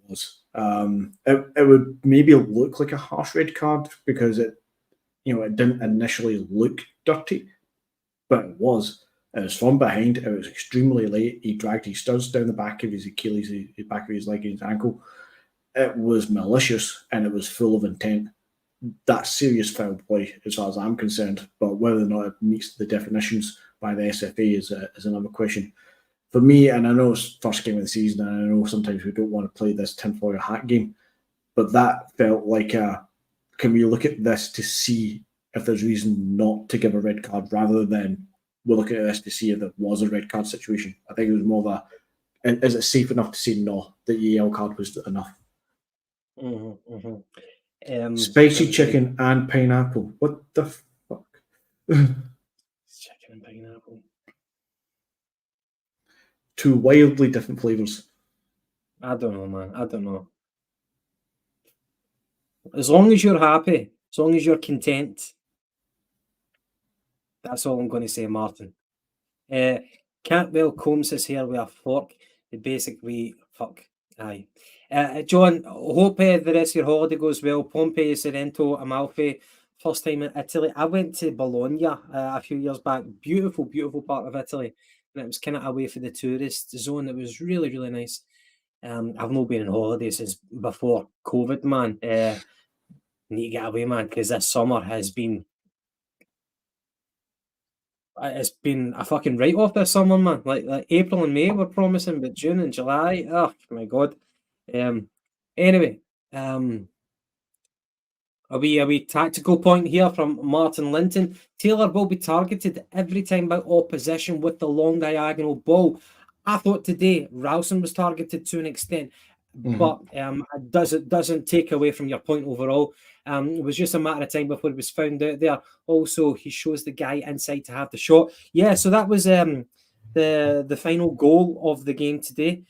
was. It would maybe look like a harsh red card because it didn't initially look dirty, but it was. It was from behind. It was extremely late. He dragged his studs down the back of his Achilles, the back of his leg, and his ankle. It was malicious and it was full of intent. That's serious foul play as far as I'm concerned. But whether or not it meets the definitions by the SFA is another question. For me, and I know it's first game of the season, and I know sometimes we don't want to play this tinfoil hat game, but that felt like can we look at this to see if there's reason not to give a red card rather than we're looking at this to see if there was a red card situation. I think it was more of is it safe enough to say no, the yellow card was enough? Spicy chicken and pineapple. What the fuck?
Chicken and pineapple.
Two wildly different flavors.
I don't know, man. I don't know. As long as you're happy, as long as you're content, that's all I'm going to say, Martin. Cantwell combs his hair with a fork. The basic way, fuck. Aye. John, hope the rest of your holiday goes well. Pompei, Sorrento, Amalfi, first time in Italy. I went to Bologna a few years back. Beautiful, beautiful part of Italy. And it was kind of away for the tourist zone. It was really, really nice. I've not been on holiday since before COVID, man. Need to get away, man, because this summer has been... It's been a fucking write-off this summer, man. Like April and May were promising, but June and July, oh my god. Anyway, a wee tactical point here from Martin Linton. Taylor will be targeted every time by opposition with the long diagonal ball. I thought today Ralston was targeted to an extent, but it doesn't take away from your point overall. It was just a matter of time before it was found out there. Also, he shows the guy inside to have the shot. Yeah, so that was the final goal of the game today.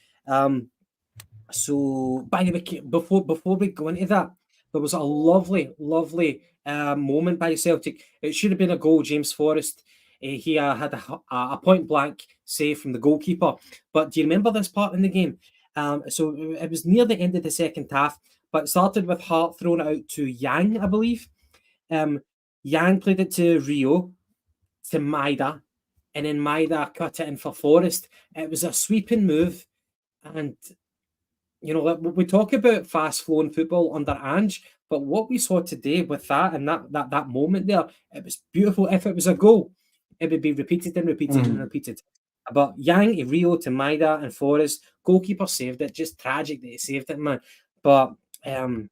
So, by the way, before we go into that, there was a lovely, lovely moment by Celtic. It should have been a goal. James Forrest, he had a point blank save from the goalkeeper. But do you remember this part in the game? So it was near the end of the second half, but it started with Hart throwing it out to Yang, I believe. Yang played it to Rio, to Maida, and then Maida cut it in for Forrest. It was a sweeping move, and we talk about fast flowing football under Ange, but what we saw today with that and that moment there, it was beautiful. If it was a goal, it would be repeated and repeated and repeated. But Yang, Rio to Maida and Forrest, goalkeeper saved it. Just tragic that he saved it, man. But and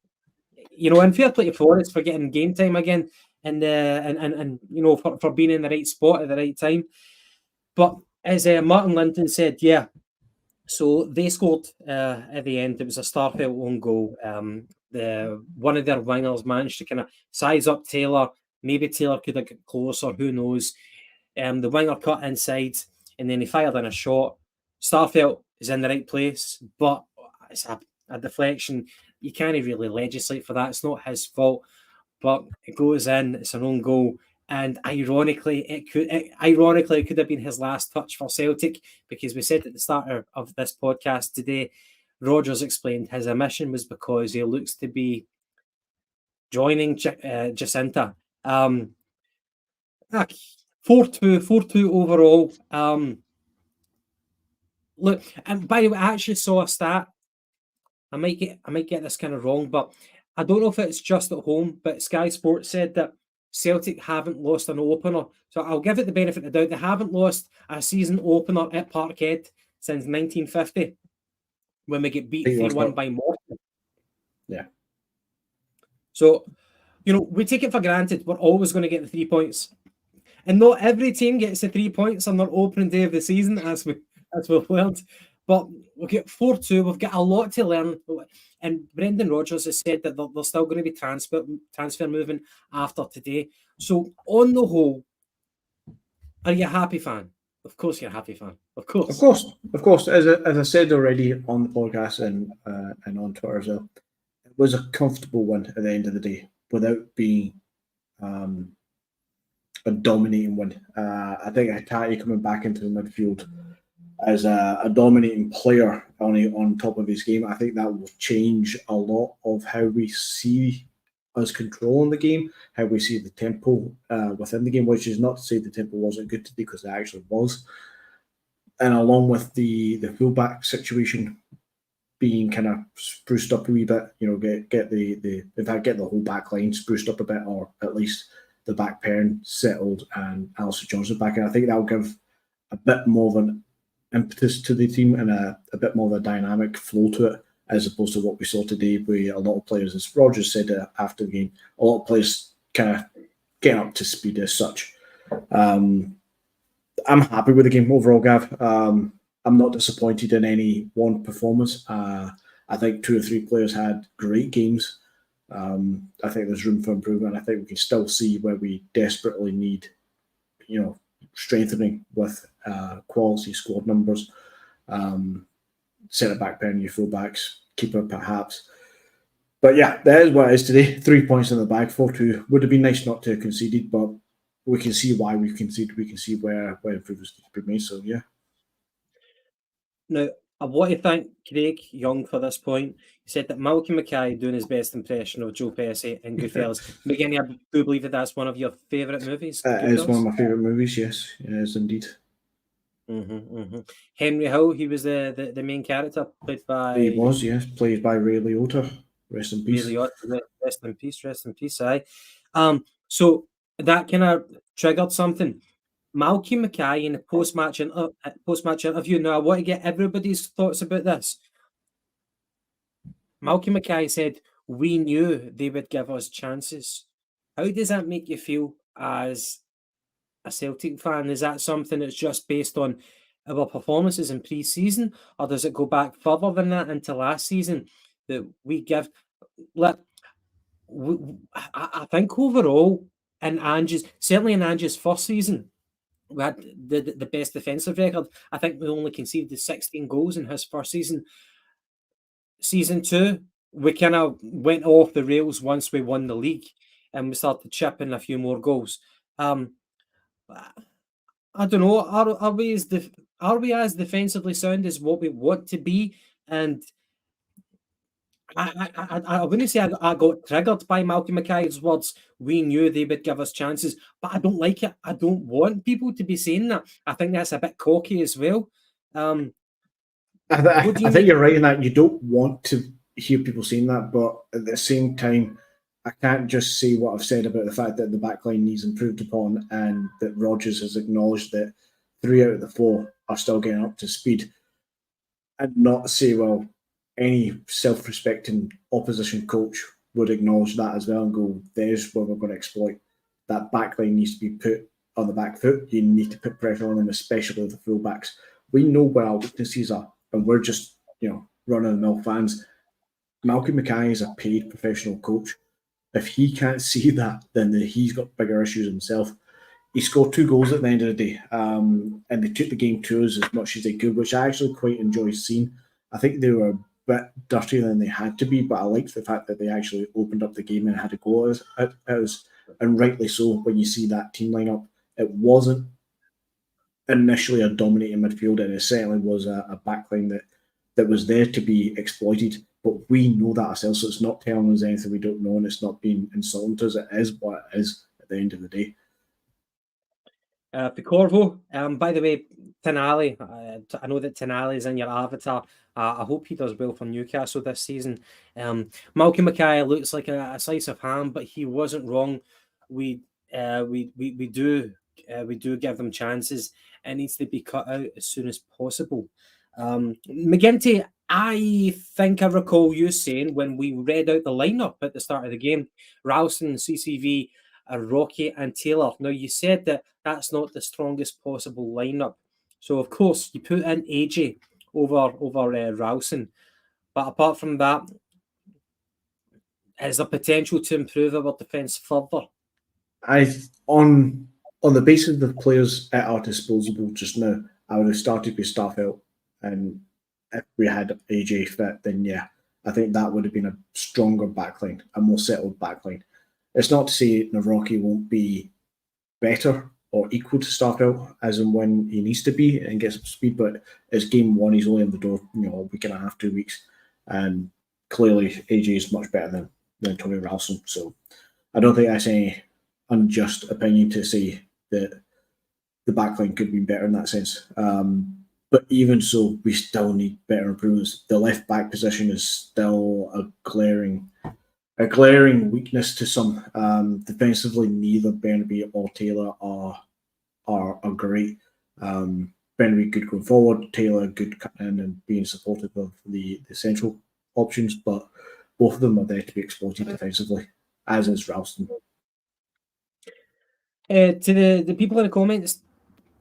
fair play to Forrest for getting game time again, and for being in the right spot at the right time. But as Martin Linton said, yeah. So they scored at the end. It was a Starfelt own goal. One of their wingers managed to kind of size up Taylor. Maybe Taylor could have got closer. Who knows? The winger cut inside, and then he fired in a shot. Starfelt is in the right place, but it's a deflection. You can't really legislate for that. It's not his fault, but it goes in. It's an own goal. And ironically, it could have been his last touch for Celtic, because we said at the start of this podcast today, Rodgers explained his omission was because he looks to be joining Jacinta. 4-2 overall. Look, and by the way, I actually saw a stat. I might get this kind of wrong, but I don't know if it's just at home, but Sky Sports said that Celtic haven't lost an opener. So I'll give it the benefit of the doubt. They haven't lost a season opener at Parkhead since 1950, when we get beat 3-1 by Morton.
Yeah.
So, we take it for granted we're always going to get the 3 points. And not every team gets the 3 points on their opening day of the season, as we've learned. But we'll get 4-2. We've got a lot to learn. And Brendan Rodgers has said that there's still going to be transfer movement after today. So, on the whole, are you a happy fan? Of course you're a happy fan. Of course.
As I said already on the podcast and on Twitter as well, it was a comfortable win at the end of the day without being a dominating win. I think Hatate coming back into the midfield as a dominating player on top of his game, I think that will change a lot of how we see us controlling the game, how we see the tempo within the game, which is not to say the tempo wasn't good today, because it actually was. And along with the fullback situation being kind of spruced up a wee bit, get the whole back line spruced up a bit, or at least the back pairing settled and Alistair Johnson back. And I think that will give a bit more of an impetus to the team and a bit more of a dynamic flow to it, as opposed to what we saw today, where a lot of players, as Rodgers said after the game, a lot of players kind of getting up to speed as such. I'm happy with the game overall, Gav. I'm not disappointed in any one performance. I think 2 or 3 players had great games. I think there's room for improvement. I think we can still see where we desperately need, strengthening with quality squad numbers, centre-back pairing, your full-backs, keeper perhaps. But yeah, that is what it is today. 3 points in the bag, 4-2. Would have been nice not to have conceded, but we can see why we've conceded. We can see where improvements need to be made. So yeah.
Now, I want to thank Craig Young for this point. He said that Malcolm Mackay doing his best impression of Joe Pesci in Goodfellas. Beginning, I do believe that's one of your favourite movies.
It is one of my favourite movies, yes. It is indeed.
Henry Hill, he was the main character, played by...
He was, yes. Played by Ray Liotta. Rest in peace.
Ray Liotta, rest in peace, aye. So that kind of triggered something. Malcolm Mackay in the post-match interview. Now, I want to get everybody's thoughts about this. Malcolm Mackay said, "We knew they would give us chances." How does that make you feel as a Celtic fan? Is that something that's just based on our performances in pre-season, or does it go back further than that into last season that we give? I think overall, in Ange's first season, we had the best defensive record. I think we only conceded 16 goals in his first season. season 2, we kind of went off the rails once we won the league and we started chipping a few more goals. I don't know. Are we as defensively sound as what we want to be? And I wouldn't say I got triggered by Malcolm Mackay's words. We knew they would give us chances, but I don't like it. I don't want people to be saying that. I think that's a bit cocky as well.
I
What do you
think
make?
you're right in that you don't want to hear people saying that, but at the same time, I can't just say what I've said about the fact that the backline needs improved upon and that Rodgers has acknowledged that 3 out of the 4 are still getting up to speed and not say, well, any self respecting opposition coach would acknowledge that as well and go, there's where we're going to exploit. That backline needs to be put on the back foot. You need to put pressure on them, especially the fullbacks. We know where our weaknesses are, and we're just, run of the mill fans. Malcolm Mackay is a paid professional coach. If he can't see that, then he's got bigger issues himself. He scored 2 goals at the end of the day, and they took the game to us as much as they could, which I actually quite enjoy seeing. I think they were a bit dirtier than they had to be, but I liked the fact that they actually opened up the game and had a go at us, and rightly so. When you see that team lineup, it wasn't initially a dominating midfield, and it certainly was a backline that was there to be exploited. But we know that ourselves, so it's not telling us anything we don't know, and it's not being insulting to us. It is what it is at the end of the day.
Picorvo, by the way, Tonali, I know that Tonali is in your avatar. I hope he does well for Newcastle this season. Malcolm Mackay looks like a slice of ham, but he wasn't wrong. We do give them chances. It needs to be cut out as soon as possible. McGinty, I think I recall you saying when we read out the lineup at the start of the game, Ralston, CCV, Rocky and Taylor. Now, you said that that's not the strongest possible lineup. So, of course, you put in AJ over Ralston. But apart from that, is there potential to improve our defence further?
On the basis of the players at our disposal just now, I would have started with Starfelt, and if we had AJ fit, then yeah, I think that would have been a stronger backline, a more settled backline. It's not to say Naroki won't be better or equal to Starfelt as and when he needs to be and gets up to speed, but it's game 1, he's only in the door, a week and a half, 2 weeks, and clearly AJ is much better than Tony Ralston. So I don't think that's any unjust opinion to say that the backline could be better in that sense. But even so, we still need better improvements. The left back position is still a glaring weakness to some. Defensively, neither Bernabei or Taylor are great. Bernabei good going forward, Taylor good cutting in and being supportive of the central options, but both of them are there to be exploited defensively, as is Ralston.
To the people in the comments,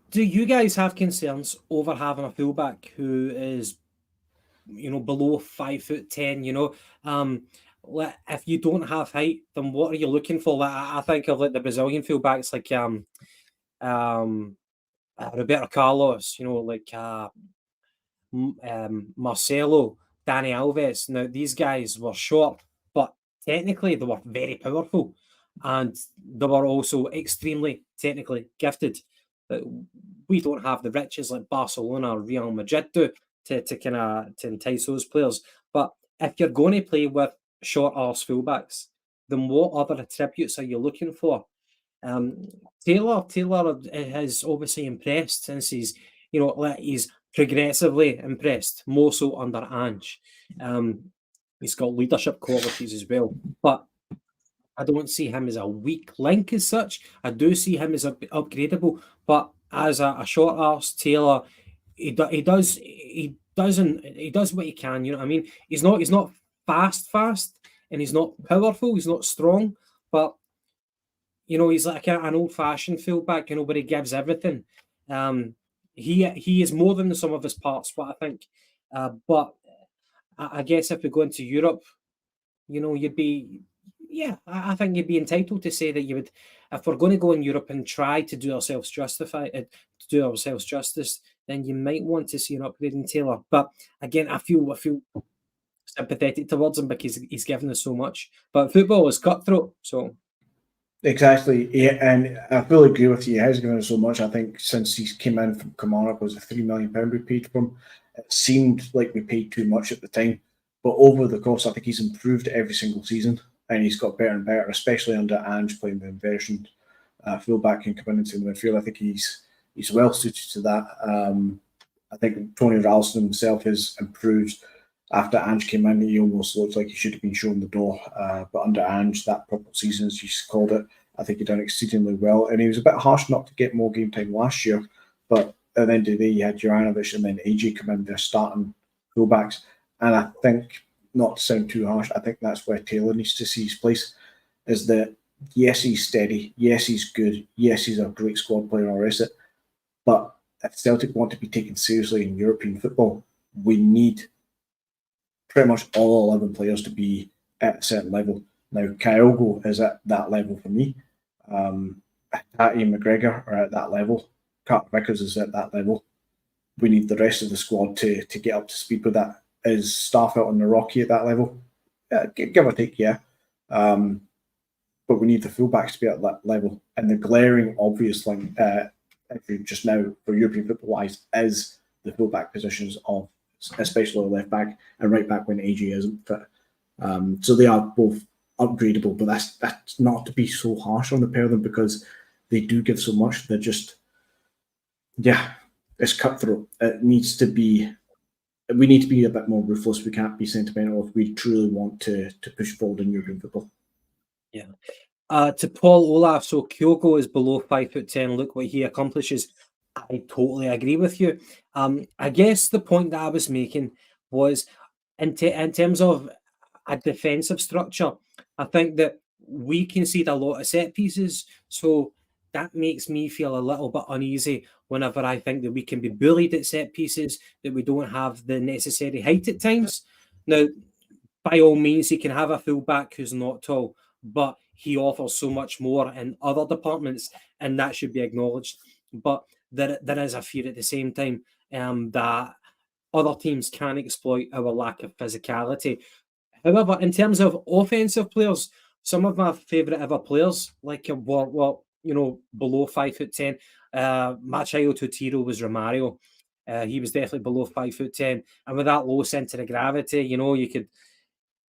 do you guys have concerns over having a fullback who is, below 5'10"? If you don't have height, then what are you looking for? I think of the Brazilian fullbacks like Roberto Carlos, Marcelo, Dani Alves. Now these guys were short, but technically they were very powerful, and they were also extremely technically gifted. We don't have the riches like Barcelona or Real Madrid do to entice those players. But if you're going to play with short arse fullbacks, then what other attributes are you looking for? Taylor has obviously impressed since he's progressively impressed, more so under Ange. He's got leadership qualities as well, but I don't see him as a weak link as such. I do see him as upgradable, but as a short arse Taylor, he does what he can. You know what I mean? He's not fast, and he's not powerful. He's not strong, but he's like an old fashioned fullback. Where he gives everything. He is more than the sum of his parts. What I think, but I guess if we go into Europe, you'd be. Yeah, I think you'd be entitled to say that you would, if we're going to go in Europe and try to do ourselves justice, then you might want to see an upgrade in Taylor. But again, I feel sympathetic towards him because he's given us so much. But football is cutthroat, so.
Exactly, yeah, and I fully agree with you. He has given us so much. I think since he came in from Kilmarnock, was a £3 million we paid for him. It seemed like we paid too much at the time, but over the course, I think he's improved every single season, and he's got better and better, especially under Ange playing the inversion fullback and coming into the midfield. I think he's well suited to that. I think Tony Ralston himself has improved. After Ange came in, he almost looked like he should have been shown the door. But under Ange, that purple season, as you called it, I think he done exceedingly well. And he was a bit harsh not to get more game time last year. But at the end of the day, you had Juranovic and then AJ come in, their starting fullbacks. And I think, not to sound too harsh, I think that's where Taylor needs to see his place, is that, yes, he's steady. Yes, he's good. Yes, he's a great squad player, all rest it. But if Celtic want to be taken seriously in European football, we need pretty much all 11 players to be at a certain level. Now, Kyogo is at that level for me. Hattie and McGregor are at that level. Carter Vickers is at that level. We need the rest of the squad to get up to speed with that. Is Starfelt and Naroki at that level? Give or take, yeah. But we need the fullbacks to be at that level. And the glaring obvious thing just now for European football-wise is the fullback positions of especially left back and right back when AJ isn't fit. So they are both upgradable, but that's not to be so harsh on the pair of them because they do give so much. They're just, it's cutthroat. It needs to be. We need to be a bit more ruthless. We can't be sentimental if we truly want to push forward in European football.
Yeah. To Paul Olaf, so Kyogo is below 5'10". Look what he accomplishes. I totally agree with you. I guess the point that I was making was in terms of a defensive structure, I think that we concede a lot of set pieces. So that makes me feel a little bit uneasy whenever I think that we can be bullied at set pieces, that we don't have the necessary height at times. Now, by all means, he can have a fullback who's not tall, but he offers so much more in other departments, and that should be acknowledged. But there is a fear at the same time that other teams can exploit our lack of physicality. However, in terms of offensive players, some of my favourite ever players, like below 5'10", Machayo Totiro was Romario. He was definitely below 5'10", and with that low centre of gravity,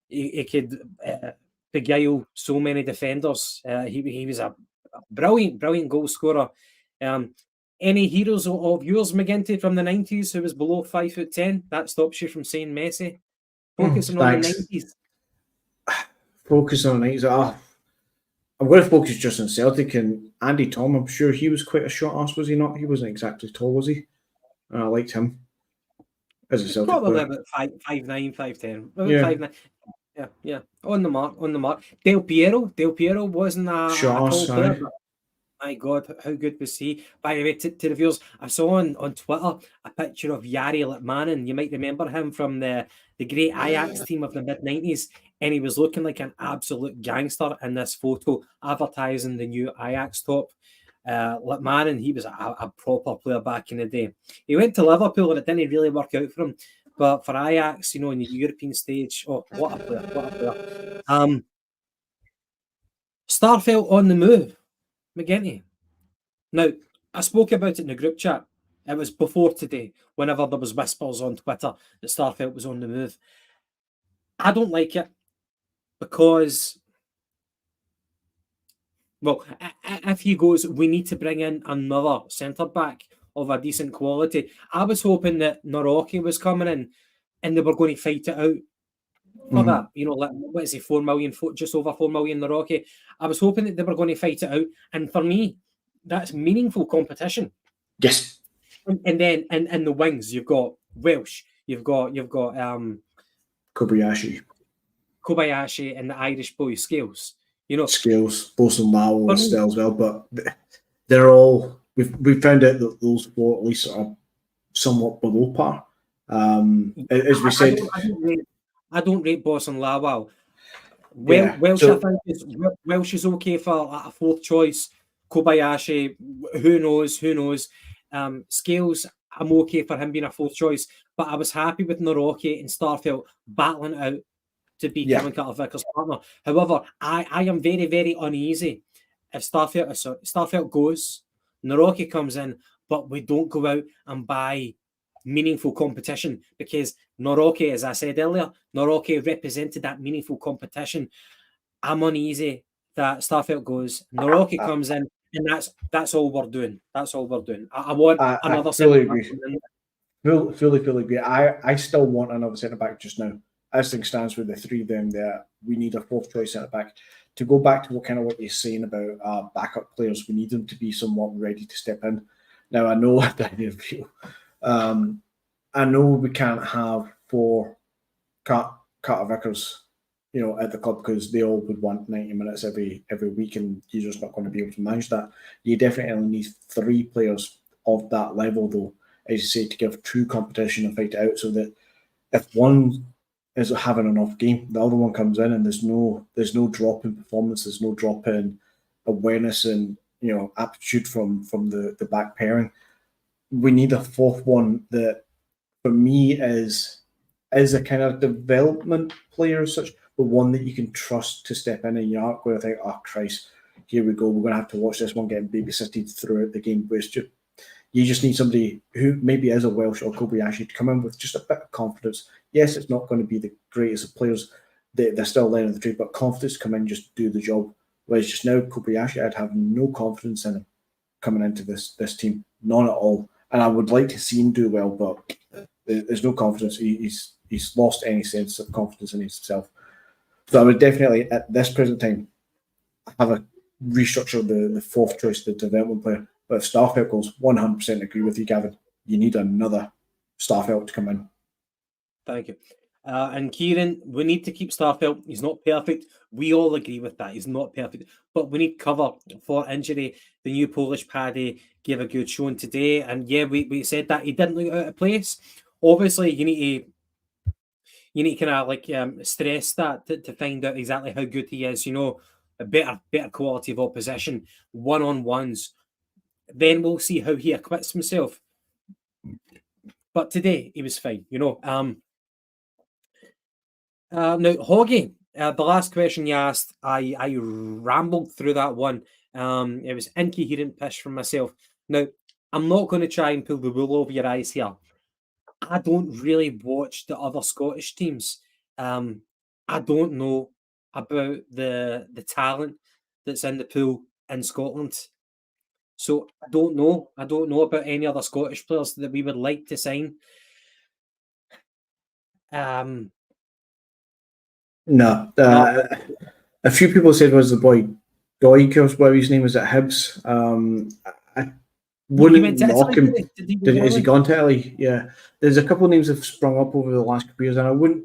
he could beguile so many defenders. He was a brilliant goal scorer. Any heroes of yours, McGinty, from the 90s who was below 5'10"? That stops you from saying Messi. Focusing on the 90s.
Focus on the 90s. I'm going to focus just on Celtic and Andy Tom. I'm sure he was quite a short ass, was he not? He wasn't exactly tall, was he? I liked him as a Celtic
Probably
player.
about 5'9", 5'10".
Yeah.
5'9". Yeah. On the mark. Del Piero wasn't a tall player. But my God, how good was he? By the way, to the viewers, I saw on Twitter a picture of Jari Litmanen. You might remember him from the great Ajax team of the mid-90s, and he was looking like an absolute gangster in this photo, advertising the new Ajax top. Litmanen, he was a proper player back in the day. He went to Liverpool and it didn't really work out for him. But for Ajax, in the European stage, what a player. Starfelt on the move. McGinty. Now, I spoke about it in the group chat. It was before today, whenever there was whispers on Twitter that Starfelt was on the move. I don't like it because, well, if he goes, we need to bring in another centre-back of a decent quality. I was hoping that Naroki was coming in and they were going to fight it out for that. What is he, 4 million, just over 4 million Naroki. I was hoping that they were going to fight it out. And for me, that's meaningful competition.
Yes.
And then in the wings, you've got Welsh, you've got
Kobayashi
and the Irish boy Scales.
Scales, Bosun Lau still as well, but they're all we've found out that those four at least are somewhat below par. As we said,
I don't rate Bosun Lau. Welsh is okay for a fourth choice. Kobayashi, who knows? Scales, I'm okay for him being a fourth choice. but I was happy with Naroki and Starfelt battling it out to be Kevin Carter-Vickers' partner. However, I am very, very uneasy if Starfelt goes, Naroki comes in, but we don't go out and buy meaningful competition, because Naroki, as I said earlier, Naroki represented that meaningful competition. I'm uneasy that Starfelt goes, Naroki comes in, and that's all we're doing. That's all we're doing. I want another
fully agree. Fully agree. I still want another centre back just now. As things stands with the three of them there, we need a fourth choice centre back. To go back to what you're saying about backup players, we need them to be somewhat ready to step in. Now, I know I know we can't have 4 Carter Vickers, at the club, because they all would want 90 minutes every week, and you're just not going to be able to manage that. You definitely need 3 players of that level, though, as you say, to give true competition and fight it out, so that if one is having an off game, the other one comes in, and there's no drop in performance, there's no drop in awareness and aptitude from the back pairing. We need a fourth one that, for me, is a kind of development player as such, but one that you can trust to step in, and you aren't going to think, oh Christ, here we go, we're going to have to watch this one getting babysitted throughout the game. But you just need somebody who maybe is a Welsh or Kobayashi to come in with just a bit of confidence. Yes, it's not going to be the greatest of players. They're still learning the trade, but confidence to come in, just do the job. Whereas just now, Kobayashi, I'd have no confidence in him coming into this team. None at all. And I would like to see him do well, but there's no confidence. He's lost any sense of confidence in himself. So I would definitely, at this present time, have a restructure the fourth choice, the development player. But if Starfelt goes, 100% agree with you, Gavin. You need another Starfelt to come in.
Thank you. And Kieran, we need to keep Starfelt. He's not perfect. We all agree with that. He's not perfect. But we need cover for injury. The new Polish Paddy gave a good showing today. And yeah, we said that he didn't look out of place. Obviously, you need to kind of stress that to find out exactly how good he is. A better quality of opposition, one-on-ones. Then we'll see how he acquits himself. But today he was fine. Now, Hoggy, the last question you asked, I rambled through that one. It was incoherent pish from myself. Now, I'm not going to try and pull the wool over your eyes here. I don't really watch the other Scottish teams. I don't know about the talent that's in the pool in Scotland. So I don't know. I don't know about any other Scottish players that we would like to sign.
No. A few people said it was the boy Doig, whatever his name was, at Hibs. I wouldn't knock him. Has he gone to Italy? Yeah. There's a couple of names that have sprung up over the last couple of years, and I wouldn't,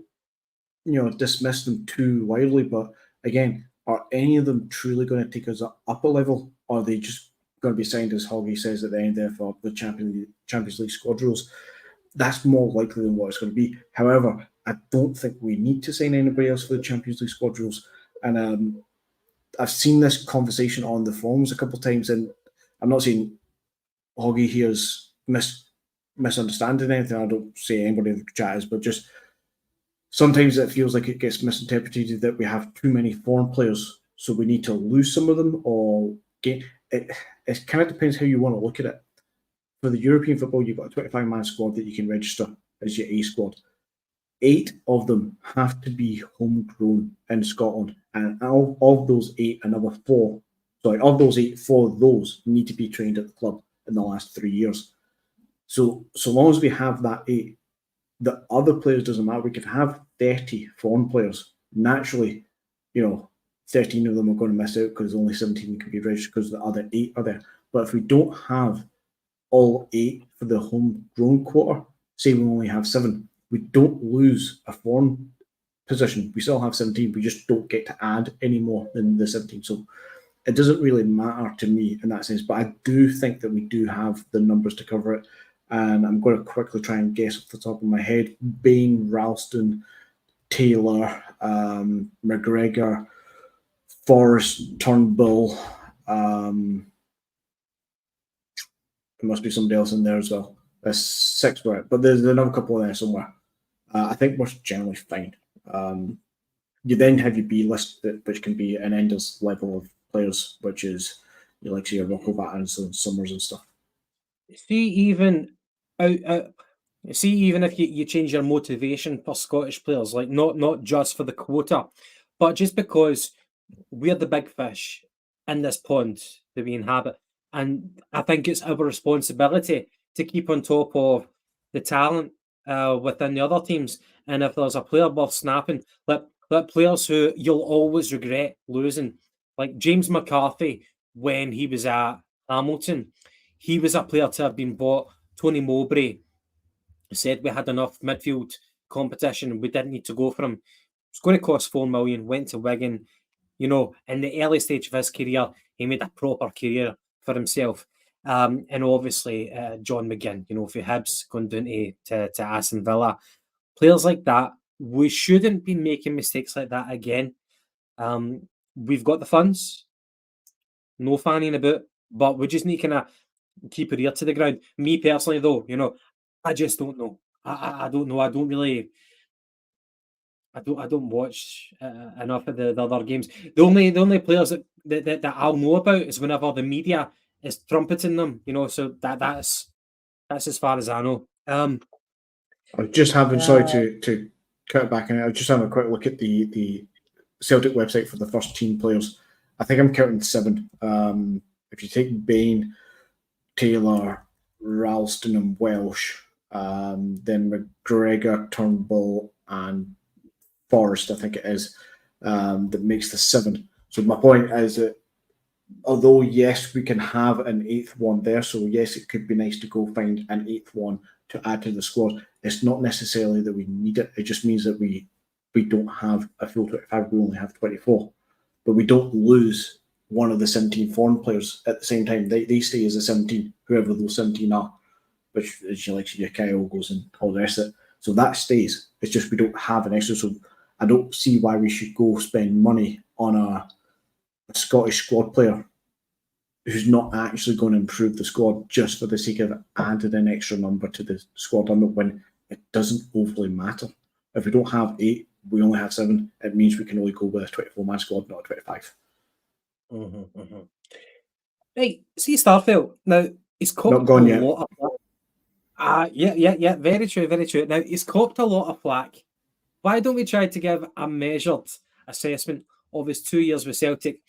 dismiss them too widely. But again, are any of them truly going to take us up a level, or are they just going to be signed, as Hoggy says at the end there, for the Champions League squad rules? That's more likely than what it's going to be. However, I don't think we need to sign anybody else for the Champions League squad rules. And I've seen this conversation on the forums a couple of times, and I'm not saying Hoggy here's misunderstanding anything. I don't say anybody in the chat is, but just sometimes it feels like it gets misinterpreted that we have too many foreign players, so we need to lose some of them or gain. It kind of depends how you want to look at it. For the European football, you've got a 25-man squad that you can register as your A squad. 8 of them have to be homegrown in Scotland, and of those 8, of those 8, 4 of those need to be trained at the club in the last 3 years. So long as we have that 8, the other players doesn't matter. We could have 30 foreign players. Naturally, 13 of them are going to miss out because only 17 can be registered because the other 8 are there. But if we don't have all 8 for the homegrown quota, say we only have 7, we don't lose a foreign position. We still have 17. We just don't get to add any more than the 17. So it doesn't really matter to me in that sense. But I do think that we do have the numbers to cover it. And I'm going to quickly try and guess off the top of my head. Bain, Ralston, Taylor, McGregor, Forrest, Turnbull. There must be somebody else in there as well. There's 6 were it, but there's another couple in there somewhere. I think we're generally fine. You then have your B list, which can be an endless level of players, which is like your Rocco Battens and Summers and stuff.
See, even even if you change your motivation for Scottish players, like not just for the quota, but just because we're the big fish in this pond that we inhabit, and I think it's our responsibility to keep on top of the talent within the other teams. And if there's a player worth snapping, let players who you'll always regret losing, like James McCarthy when he was at Hamilton, he was a player to have been bought. Tony Mowbray said we had enough midfield competition and we didn't need to go for him. It's going to cost 4 million, went to Wigan. You know, in the early stage of his career, he made a proper career for himself. And obviously, John McGinn, you know, for Hibs, going down to Aston Villa. Players like that, we shouldn't be making mistakes like that again. We've got the funds, no fanning about, but we just need to kind of keep our ear to the ground. Me personally, though, you know, I just don't know. I don't know. I don't really. I don't watch enough of the other games. The only players that I'll know about is whenever the media is trumpeting them. You know, so that's as far as I know.
I was just having sorry to cut back, and I was just having a quick look at the Celtic website for the first team players. I think I'm counting 7. If you take Bain, Taylor, Ralston, and Welsh, then McGregor, Turnbull, and Forrest, I think it is, that makes the 7. So my point is that although, yes, we can have an 8th one there, so yes, it could be nice to go find an 8th one to add to the squad. It's not necessarily that we need it. It just means that we don't have a full 25, we only have 24. But we don't lose one of the 17 foreign players at the same time. They stay as a 17, whoever those 17 are, which is like your Kyogos and all the rest of it. So that stays. It's just we don't have an extra. So I don't see why we should go spend money on a Scottish squad player who's not actually going to improve the squad just for the sake of adding an extra number to the squad limit when it doesn't overly matter. If we don't have 8, we only have 7, it means we can only go with a 24-man squad, not a 25.
Right, see Starfield. Now, he's copped a lot of flack. Yeah, very true, very true. Now, he's copped a lot of flack. Why don't we try to give a measured assessment of his 2 years with Celtic?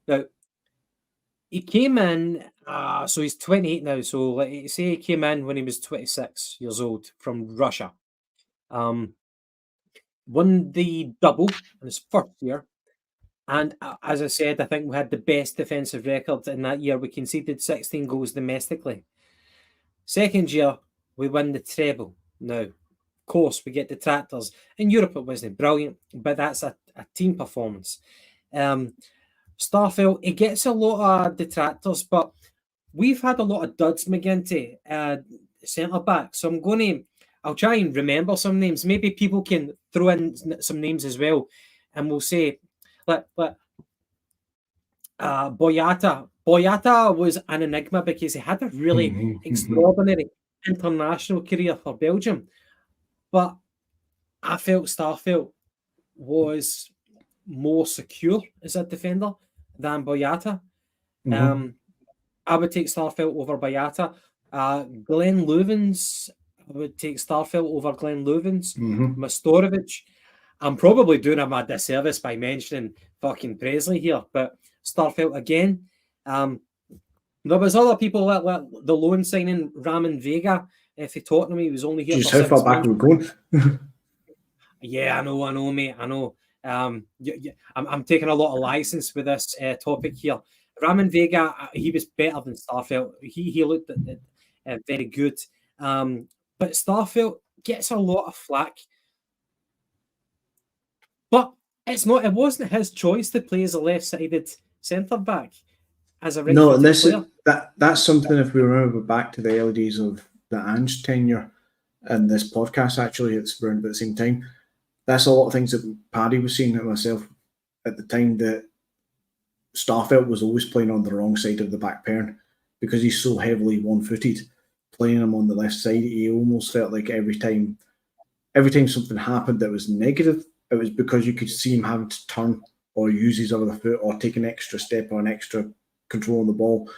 Now, he came in, so he's 28 now, so let's say he came in when he was 26 years old from Russia. Won the double in his first year. And as I said, I think we had the best defensive record in that year. We conceded 16 goals domestically. Second year, we win the treble. Now, of course, we get detractors. In Europe, it wasn't brilliant, but that's a team performance. Starfield, it gets a lot of detractors, but we've had a lot of duds, McGinty, centre-back. So I'll try and remember some names. Maybe people can throw in some names as well. And we'll say, Boyata. Boyata was an enigma because he had a really extraordinary international career for Belgium. But I felt Starfield was more secure as a defender than Boyata. I would take Starfield over Boyata. Glenn Loovens, I would take Starfield over Glenn Loovens. Mastorovic. I'm probably doing him a disservice by mentioning fucking Presley here, but Starfield again. There was other people like the loan signing Raman Vega. If he Tottenham, he was only here.
Just how far back are we going?
Yeah, I know, mate. I know. I'm taking a lot of license with this topic here. Raman Vega, he was better than Starfield. He looked very good. But Starfield gets a lot of flack. But it wasn't his choice to play as a left-sided centre-back as a player.
That's something, if we remember back to the early days of the Ange tenure and this podcast, actually, it's around about the same time. That's a lot of things that Paddy was saying to myself at the time, that Starfield was always playing on the wrong side of the back pair because he's so heavily one-footed. playing him on the left side, he almost felt like every time something happened that was negative, it was because you could see him having to turn or use his other foot or take an extra step or an extra control on the ball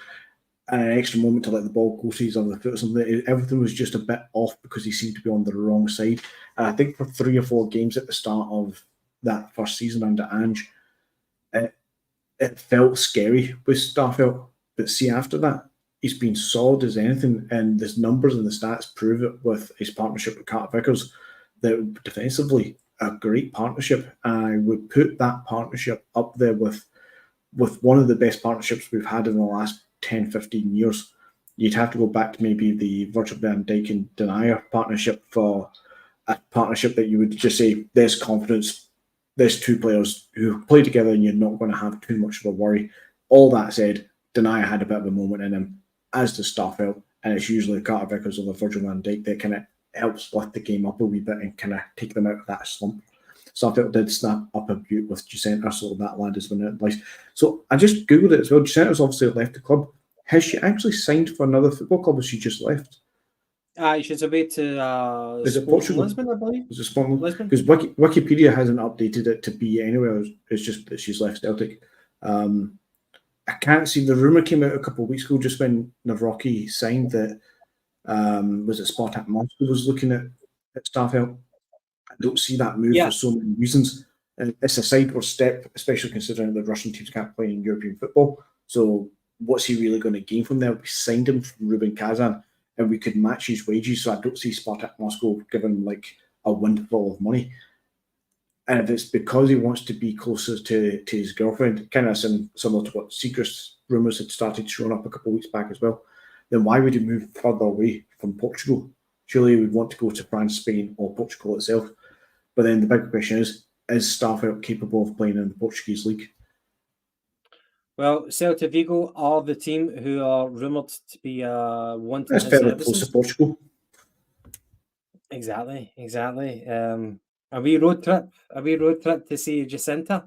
and an extra moment to let the ball go to his other foot or something. Everything was just a bit off because he seemed to be on the wrong side. And I think for 3 or 4 games at the start of that first season under Ange, it felt scary with Starfelt. But see, after that, he's been solid as anything, and the numbers and the stats prove it with his partnership with Carter Vickers, that defensively, a great partnership. I would put that partnership up there with one of the best partnerships we've had in the last 10, 15 years. You'd have to go back to maybe the Virgil van Dijk and Denier partnership for a partnership that you would just say, there's confidence, there's 2 players who play together and you're not going to have too much of a worry. All that said, Denier had a bit of a moment in him, as does Starfelt, and it's usually Carter Vickers or the Virgil van Dijk that kind of helps lift the game up a wee bit and kind of take them out of that slump. Starfelt did snap up a beaut with Jacinta, so that lad has been advice. So I just Googled it as well. Jacinta's obviously left the club. Has she actually signed for another football club or she just left?
She's away to
Is it Portugal?
Lisbon, I believe.
Is it Scotland?
Lisbon?
Because Wikipedia hasn't updated it to be anywhere. It's just that she's left Celtic. I can't see. The rumour came out a couple of weeks ago just when Navrocki signed that was it Spartak Moscow was looking at Starfelt. I don't see that move for so many reasons. And it's a sideward step, especially considering the Russian teams can't play in European football. So what's he really going to gain from there? We signed him from Rubin Kazan and we could match his wages. So I don't see Spartak Moscow giving him like a windfall of money. And if it's because he wants to be closer to his girlfriend, kind of similar to what Seacrest rumours had started showing up a couple of weeks back as well, then why would he move further away from Portugal? Surely he would want to go to France, Spain, or Portugal itself. But then the big question is Starfelt capable of playing in the Portuguese league?
Well, Celta Vigo are the team who are rumoured to be wanting
That's
his
fairly
services.
close to Portugal.
Exactly. A wee road trip to see Jacinta.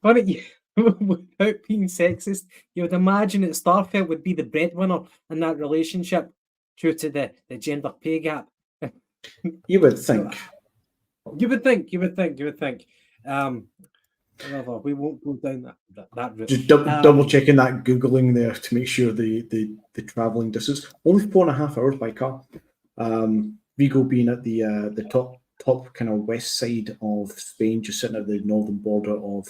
Funny, without being sexist, you would imagine that Starfelt would be the breadwinner in that relationship due to the gender pay gap.
You would think.
You would think. However, we won't go down that route.
Just double checking that Googling there to make sure the travelling distance. Only 4.5 hours by car. Vigo being at the top kind of west side of Spain, just sitting at the northern border of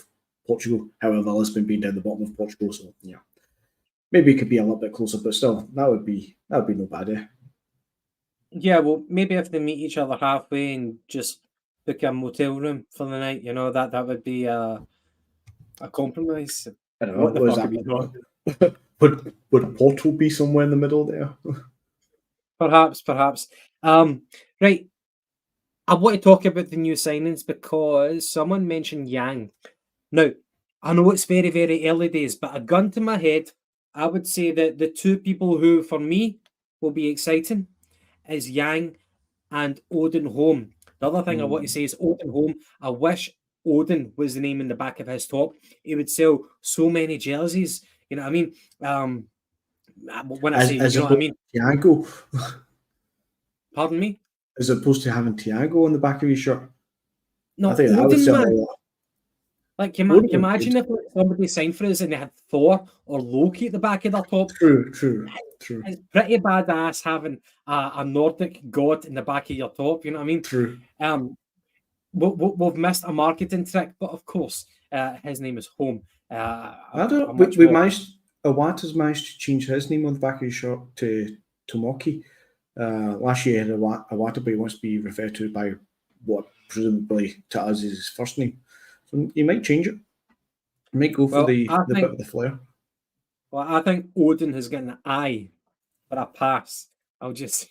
Portugal. However, Lisbon being down the bottom of Portugal, so yeah, maybe it could be a little bit closer, but still, that would be no bad.
Yeah, well, maybe if they meet each other halfway and just book a motel room for the night, that would be a compromise.
I don't know. What the fuck are we doing? Would Porto be somewhere in the middle there?
Perhaps. Right. I want to talk about the new signings because someone mentioned Yang. Now, I know it's very, very early days, but a gun to my head, I would say that the 2 people who, for me, will be exciting is Yang and Odin Holm. The other thing I want to say is Odin Holm. I wish Odin was the name in the back of his top. He would sell so many jerseys. You know what I mean? When I say, you know what I mean?
Thiago.
Pardon me?
As opposed to having Thiago on the back of his shirt.
No,
I think that would sell a lot.
Like, can you imagine if somebody signed for us and they had Thor or Loki at the back of their top?
True.
It's pretty badass having a Nordic god in the back of your top. You know what I mean?
True.
We've missed a marketing trick, but of course, his name is Home.
I don't know. We managed. Iwata's managed to change his name on the back of his shirt to Tomoki. Last year, he had Iwata, but he wants to be referred to by what presumably to us is his first name. So he might change it. He might go for the bit of the flair.
Well, I think Odin has got an eye for a pass. I'll just.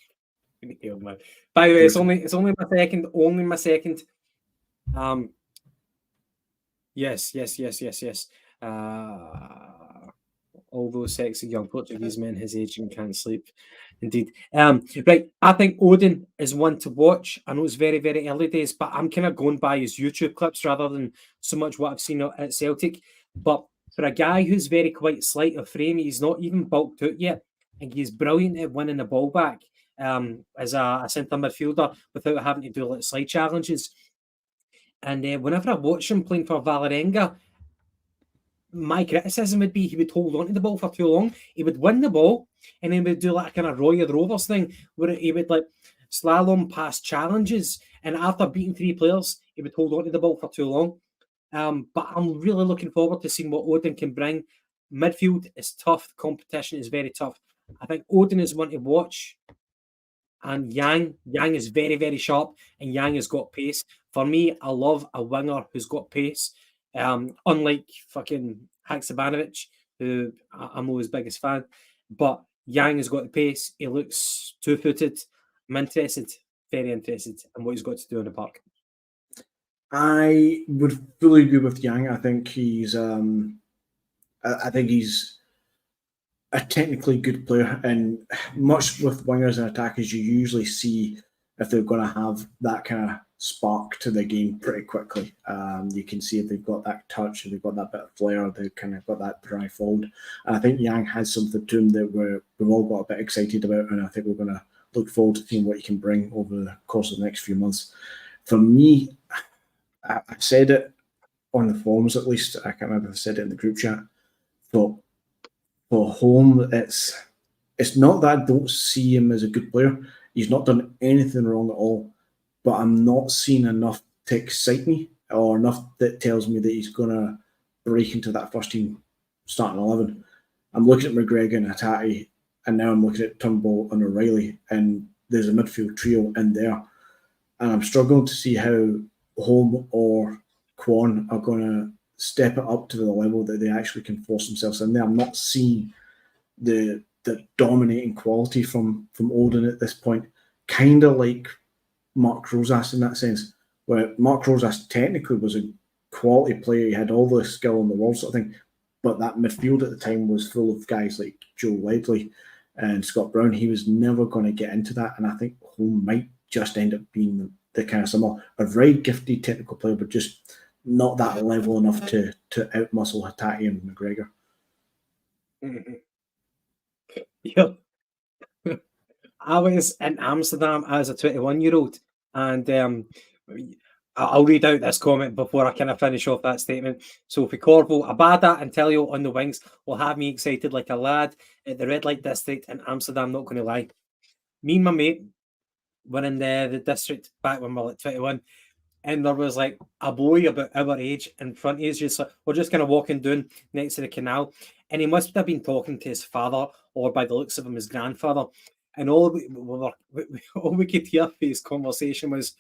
By the way, it's only my second. Yes. All those sexy young Portuguese men his age and can't sleep. Indeed. Right. I think Odin is one to watch. I know it's very, very early days, but I'm kind of going by his YouTube clips rather than so much what I've seen at Celtic. But for a guy who's quite slight of frame, he's not even bulked out yet. and he's brilliant at winning the ball back as a centre midfielder without having to do like slide challenges. And whenever I watch him playing for Valerenga, my criticism would be he would hold on to the ball for too long. He would win the ball and then would do like a kind of Roy the Rovers thing where he would like slalom past challenges, and after beating 3 players, he would hold on to the ball for too long. But I'm really looking forward to seeing what Odin can bring. Midfield is tough. The competition is very tough. I think Odin is one to watch. And Yang is very, very sharp, and Yang has got pace. For me, I love a winger who's got pace. Unlike fucking Haksabanovic, who I'm not his biggest fan. But Yang has got the pace. He looks two-footed. I'm interested, very interested in what he's got to do in the park.
I would fully agree with Yang. I think he's a technically good player, and much with wingers and attackers, you usually see if they're going to have that kind of spark to the game pretty quickly. You can see if they've got that touch, if they've got that bit of flair, they've kind of got that drive forward. And I think Yang has something to him that we've all got a bit excited about, and I think we're going to look forward to seeing what he can bring over the course of the next few months. For me, I said it on the forums at least. I can't remember if I said it in the group chat. But for home, it's not that I don't see him as a good player. He's not done anything wrong at all. But I'm not seeing enough to excite me, or enough that tells me that he's going to break into that first team starting 11. I'm looking at McGregor and Hatate, and now I'm looking at Turnbull and O'Reilly, and there's a midfield trio in there. And I'm struggling to see how Home or Kwon are going to step it up to the level that they actually can force themselves in there. I'm not seeing the dominating quality from Odin at this point. Kind of like Mark Rosas in that sense, where Mark Rosas technically was a quality player. He had all the skill in the world sort of thing, but that midfield at the time was full of guys like Joe Ledley and Scott Brown. He was never going to get into that, and I think Home might just end up being the kind of similar, a very gifted technical player, but just not that level enough to outmuscle Hatate and McGregor.
Mm-hmm. Yeah. I was in Amsterdam as a 21-year-old, and I'll read out this comment before I kind of finish off that statement. Sophie Corvo, Abada and Telio on the wings will have me excited like a lad at the red light district in Amsterdam, not going to lie. Me and my mate were in the district back when we were like 21, and there was like a boy about our age in front of us. Just like, we're just kind of walking down next to the canal, and he must have been talking to his father, or by the looks of him, his grandfather. And all we could hear for his conversation was,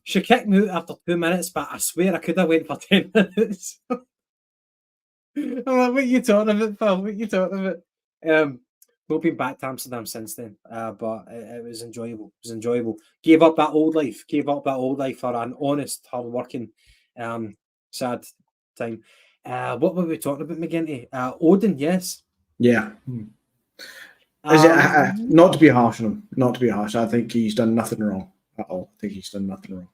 she kicked me out after 2 minutes, but I swear I could have went for 10 minutes. I'm like, what are you talking about, Phil? What are you talking about? We've been back to Amsterdam since then, but it was enjoyable. It was enjoyable. Gave up that old life for an honest, hard-working, sad time. What were we talking about, McGinty? Odin, yes.
Yeah. Not to be harsh on him. Not to be harsh. I think he's done nothing wrong at all. I think he's done nothing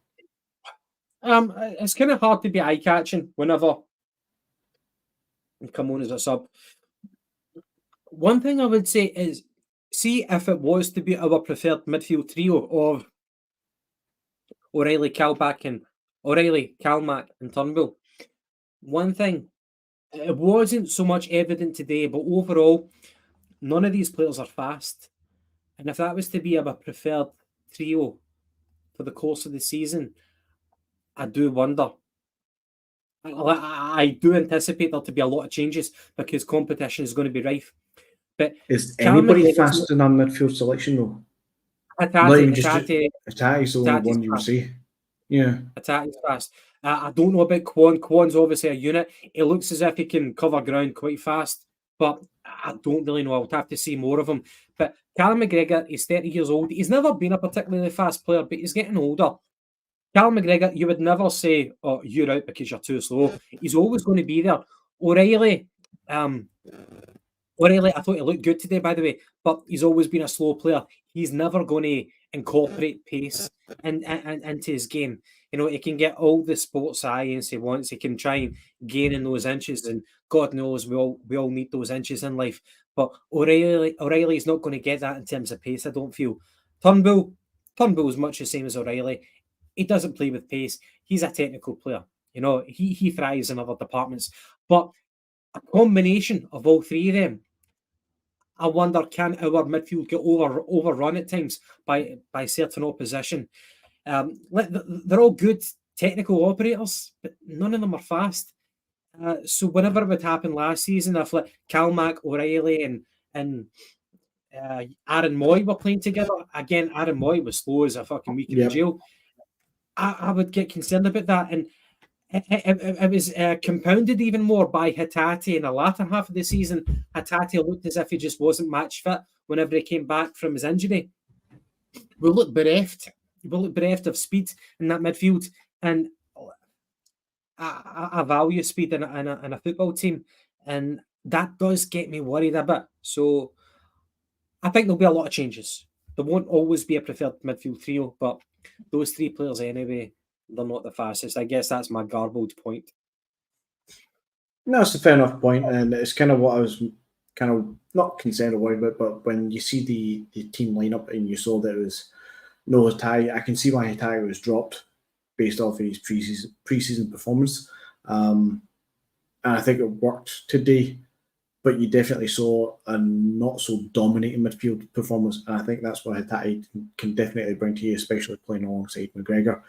wrong.
It's kind of hard to be eye-catching whenever you come on as a sub. One thing I would say is, see if it was to be our preferred midfield trio of O'Reilly, Kalmack, and Turnbull. One thing, it wasn't so much evident today, but overall, none of these players are fast. And if that was to be our preferred trio for the course of the season, I do wonder. I do anticipate there to be a lot of changes because competition is going to be rife. But
is anybody fast in our midfield selection though? Hatate's the only one you would see. Yeah.
Hatate's fast. I don't know about Kwon. Kwon's obviously a unit. It looks as if he can cover ground quite fast, but I don't really know. I would have to see more of him. But Callum McGregor, he's 30 years old. He's never been a particularly fast player, but he's getting older. Callum McGregor, you would never say, oh, you're out because you're too slow. He's always going to be there. O'Reilly, I thought he looked good today, by the way, but he's always been a slow player. He's never going to incorporate pace into his game. You know, he can get all the sports science he wants. He can try and gain in those inches, and God knows we all need those inches in life. But O'Reilly's not going to get that in terms of pace, I don't feel. Turnbull's much the same as O'Reilly. He doesn't play with pace. He's a technical player. You know, he thrives in other departments. But a combination of all three of them, I wonder, can our midfield get overrun at times by certain opposition? They're all good technical operators, but none of them are fast. So whenever it would happen last season, if like Calmac, O'Reilly, and Aaron Moy were playing together, again, Aaron Moy was slow as a fucking week in the jail. I would get concerned about that, and it was compounded even more by Hatate in the latter half of the season. Hatate looked as if he just wasn't match fit whenever he came back from his injury. We look bereft. We look bereft of speed in that midfield, and I value speed in a football team, and that does get me worried a bit. So I think there'll be a lot of changes. There won't always be a preferred midfield trio, but those three players anyway, they're not the fastest. I guess that's my garbled point.
No, it's a fair enough point, and it's kind of what I was kind of not concerned or worried about, but when you see the team lineup and you saw that it was no Hatai, I can see why Hatai was dropped based off of his preseason performance. And I think it worked today, but you definitely saw a not so dominating midfield performance, and I think that's what Hatai can definitely bring to you, especially playing alongside McGregor.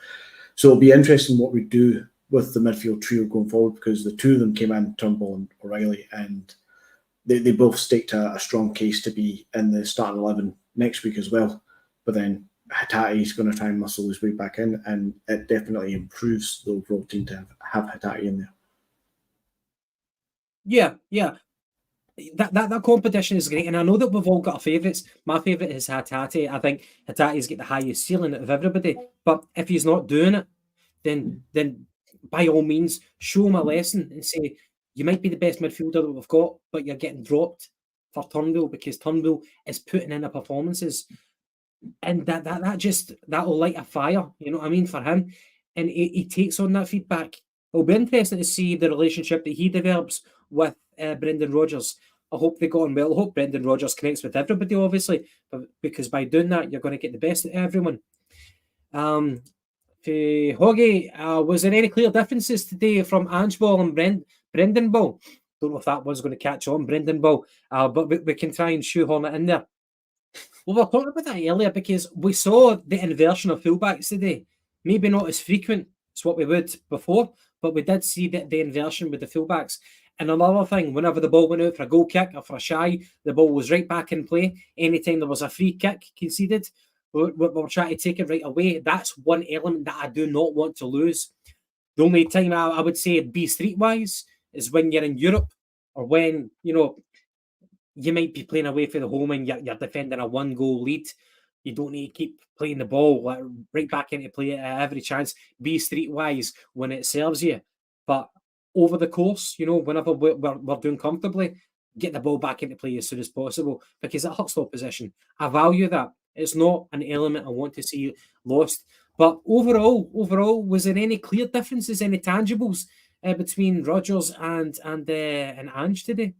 So it'll be interesting what we do with the midfield trio going forward, because the two of them came in, Turnbull and O'Reilly, and they both staked a strong case to be in the starting 11 next week as well. But then Hatate is going to try and muscle his way back in, and it definitely improves the overall team to have Hatate in there.
Yeah. That competition is great, and I know that we've all got our favourites. My favourite is Hatate. I think Hatate's got the highest ceiling of everybody. But if he's not doing it, then by all means, show him a lesson and say, you might be the best midfielder that we've got, but you're getting dropped for Turnbull because Turnbull is putting in the performances. And that will light a fire, you know what I mean, for him. And he takes on that feedback. It'll be interesting to see the relationship that he develops with Brendan Rodgers. I hope they go on well. I hope Brendan Rodgers connects with everybody, obviously, because by doing that, you're going to get the best of everyone. Hoggy, was there any clear differences today from Ange Ball and Brendan Ball? Don't know if that one's going to catch on, Brendan Ball, but we can try and shoehorn it in there. Well, we were talking about that earlier because we saw the inversion of fullbacks today. Maybe not as frequent as what we would before, but we did see the inversion with the fullbacks. And another thing, whenever the ball went out for a goal kick or for a shy, the ball was right back in play. Anytime there was a free kick conceded, we're trying to take it right away. That's one element that I do not want to lose. The only time I would say be streetwise is when you're in Europe, or when, you know, you might be playing away for the home and you're defending a 1-goal lead. You don't need to keep playing the ball right back into play at every chance. Be streetwise when it serves you. But over the course, you know, whenever we're doing comfortably, get the ball back into play as soon as possible, because it hurts the opposition. I value that. It's not an element I want to see lost. But overall, was there any clear differences, any tangibles between Rodgers and Ange today?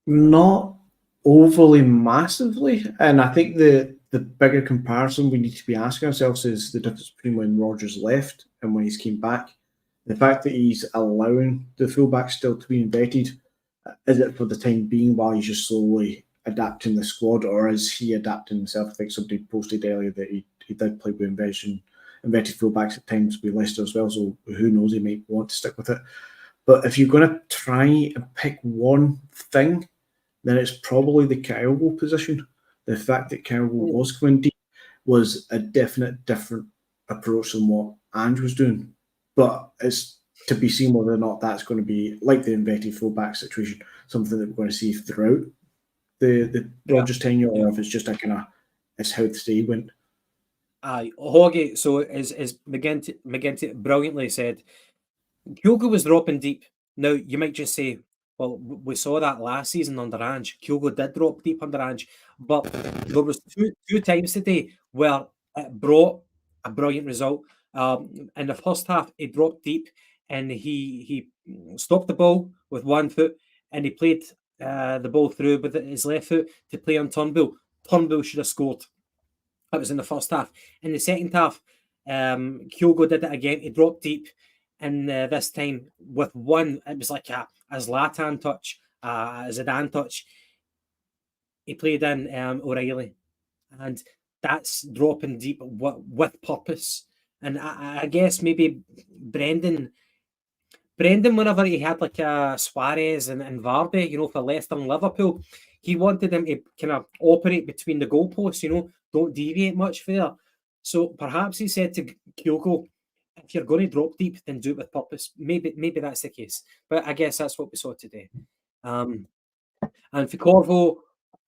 Not overly massively, and I think the bigger comparison we need to be asking ourselves is the difference between when Rodgers left and when he's came back. The fact that he's allowing the fullback still to be inverted, is it for the time being while he's just slowly adapting the squad, or is he adapting himself? I think somebody posted earlier that he did play with inverted fullbacks at times with Leicester as well, so who knows, he might want to stick with it. But if you're going to try and pick one thing, then it's probably the Kyogo position. The fact that Kyogo was going deep was a definite different approach than what Ange was doing. But it's to be seen whether or not that's going to be, like the inverted fullback situation, something that we're going to see throughout the Rodgers tenure, or if it's just a kind of, it's how the day went.
Aye, Hoggy, so as McGinty brilliantly said, Kyogo was dropping deep. Now, you might just say, well, we saw that last season under Ange. Kyogo did drop deep under Ange, but there was two times today where it brought a brilliant result. In the first half, he dropped deep and he stopped the ball with 1 foot, and he played the ball through with his left foot to play on Turnbull. Turnbull should have scored. That was in the first half. In the second half, Kyogo did it again. He dropped deep, and this time with one, it was like a Zlatan touch, a Zidane touch. He played in O'Reilly, and that's dropping deep with purpose. And I guess maybe Brendan, whenever he had like Suarez and Vardy, for Leicester and Liverpool, he wanted them to kind of operate between the goalposts, don't deviate much there. So perhaps he said to Kyogo, if you're going to drop deep, then do it with purpose. Maybe that's the case. But I guess that's what we saw today. And for Corvo,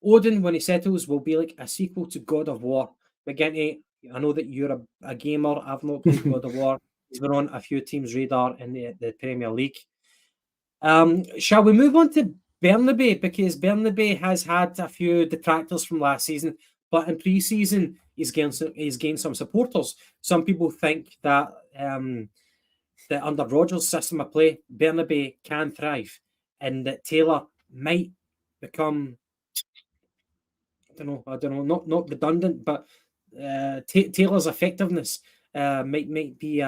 Odin, when he settles, will be like a sequel to God of War. McGinty, I know that you're a gamer. I've not played God of War. He's been on a few teams' radar in the Premier League. Shall we move on to Bernabei? Because Bernabei has had a few detractors from last season, but in pre-season, he's gained some supporters. Some people think that that under Rodgers' system of play, Bernabei can thrive, and that Taylor might become, I don't know, not redundant, but Taylor's effectiveness might be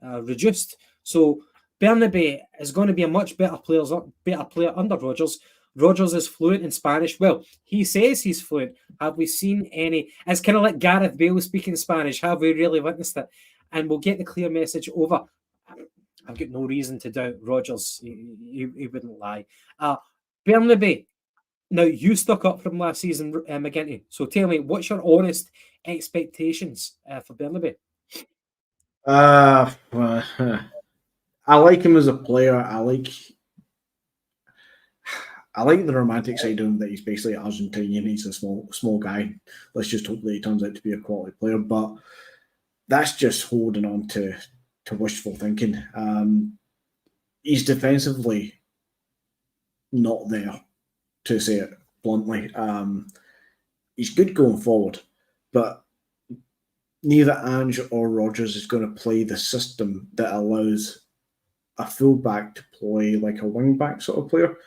reduced. So Bernabei is going to be a much better player under Rodgers. Rodgers is fluent in Spanish. Well, he says he's fluent. Have we seen any? It's kind of like Gareth Bale speaking Spanish. Have we really witnessed it? And we'll get the clear message over. I've got no reason to doubt Rodgers. He wouldn't lie. Bernabei. Now, you stuck up from last season, McGinty. So tell me, what's your honest expectations for Bernabei?
I like him as a player. I like the romantic side of him, that he's basically Argentinian. He's a small guy. Let's just hope that he turns out to be a quality player. But that's just holding on to wishful thinking. He's defensively not there, to say it bluntly. He's good going forward, but neither Ange or Rodgers is going to play the system that allows a fullback to play like a wing-back sort of player.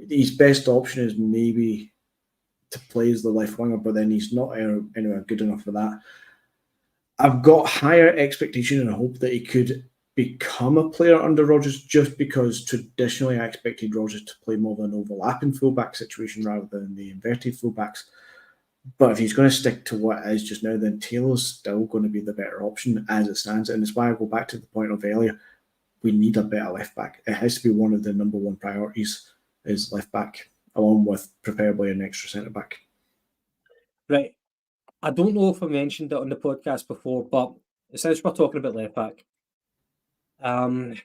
His best option is maybe to play as the left winger, but then he's not anywhere good enough for that. I've got higher expectation and hope that he could become a player under Rodgers, just because traditionally I expected Rodgers to play more of an overlapping fullback situation rather than the inverted fullbacks. But if he's going to stick to what it is just now, then Taylor's still going to be the better option as it stands. And it's why I go back to the point of earlier. We need a better left back. It has to be one of the number one priorities, is left back, along with preferably an extra centre back.
Right. I don't know if I mentioned it on the podcast before, but since we're talking about left back, I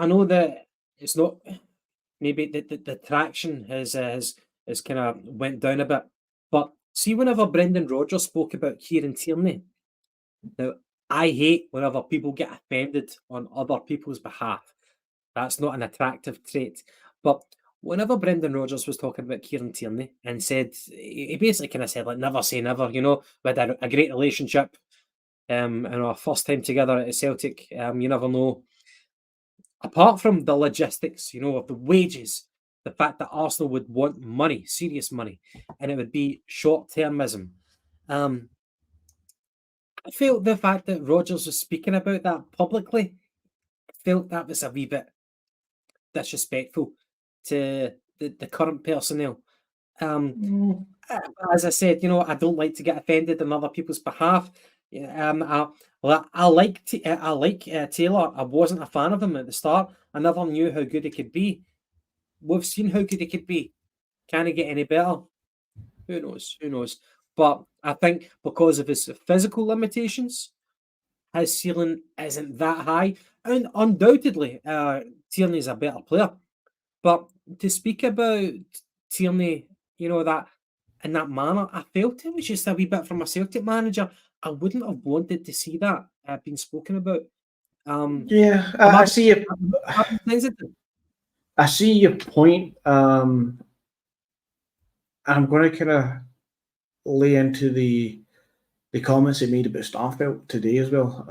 know that it's not, maybe the traction has kind of went down a bit, but see, whenever Brendan Rodgers spoke about Kieran Tierney, now I hate whenever people get offended on other people's behalf. That's not an attractive trait. But whenever Brendan Rodgers was talking about Kieran Tierney and said, he basically kind of said, like, never say never, we had a great relationship. And our first time together at Celtic, you never know. Apart from the logistics, of the wages, the fact that Arsenal would want money, serious money, and it would be short-termism. I felt the fact that Rodgers was speaking about that publicly, I felt that was a wee bit disrespectful to the current personnel. As I said, I don't like to get offended on other people's behalf. I like Taylor. I wasn't a fan of him at the start. I never knew how good he could be. We've seen how good he could be. Can he get any better? Who knows? But I think because of his physical limitations, his ceiling isn't that high. And undoubtedly, Tierney's a better player. But to speak about Tierney, that in that manner, I felt it was just a wee bit from a Celtic manager. I wouldn't have wanted to see that being spoken about.
I see it. I see your point. I'm going to kind of lay into the comments he made about Starfelt today as well.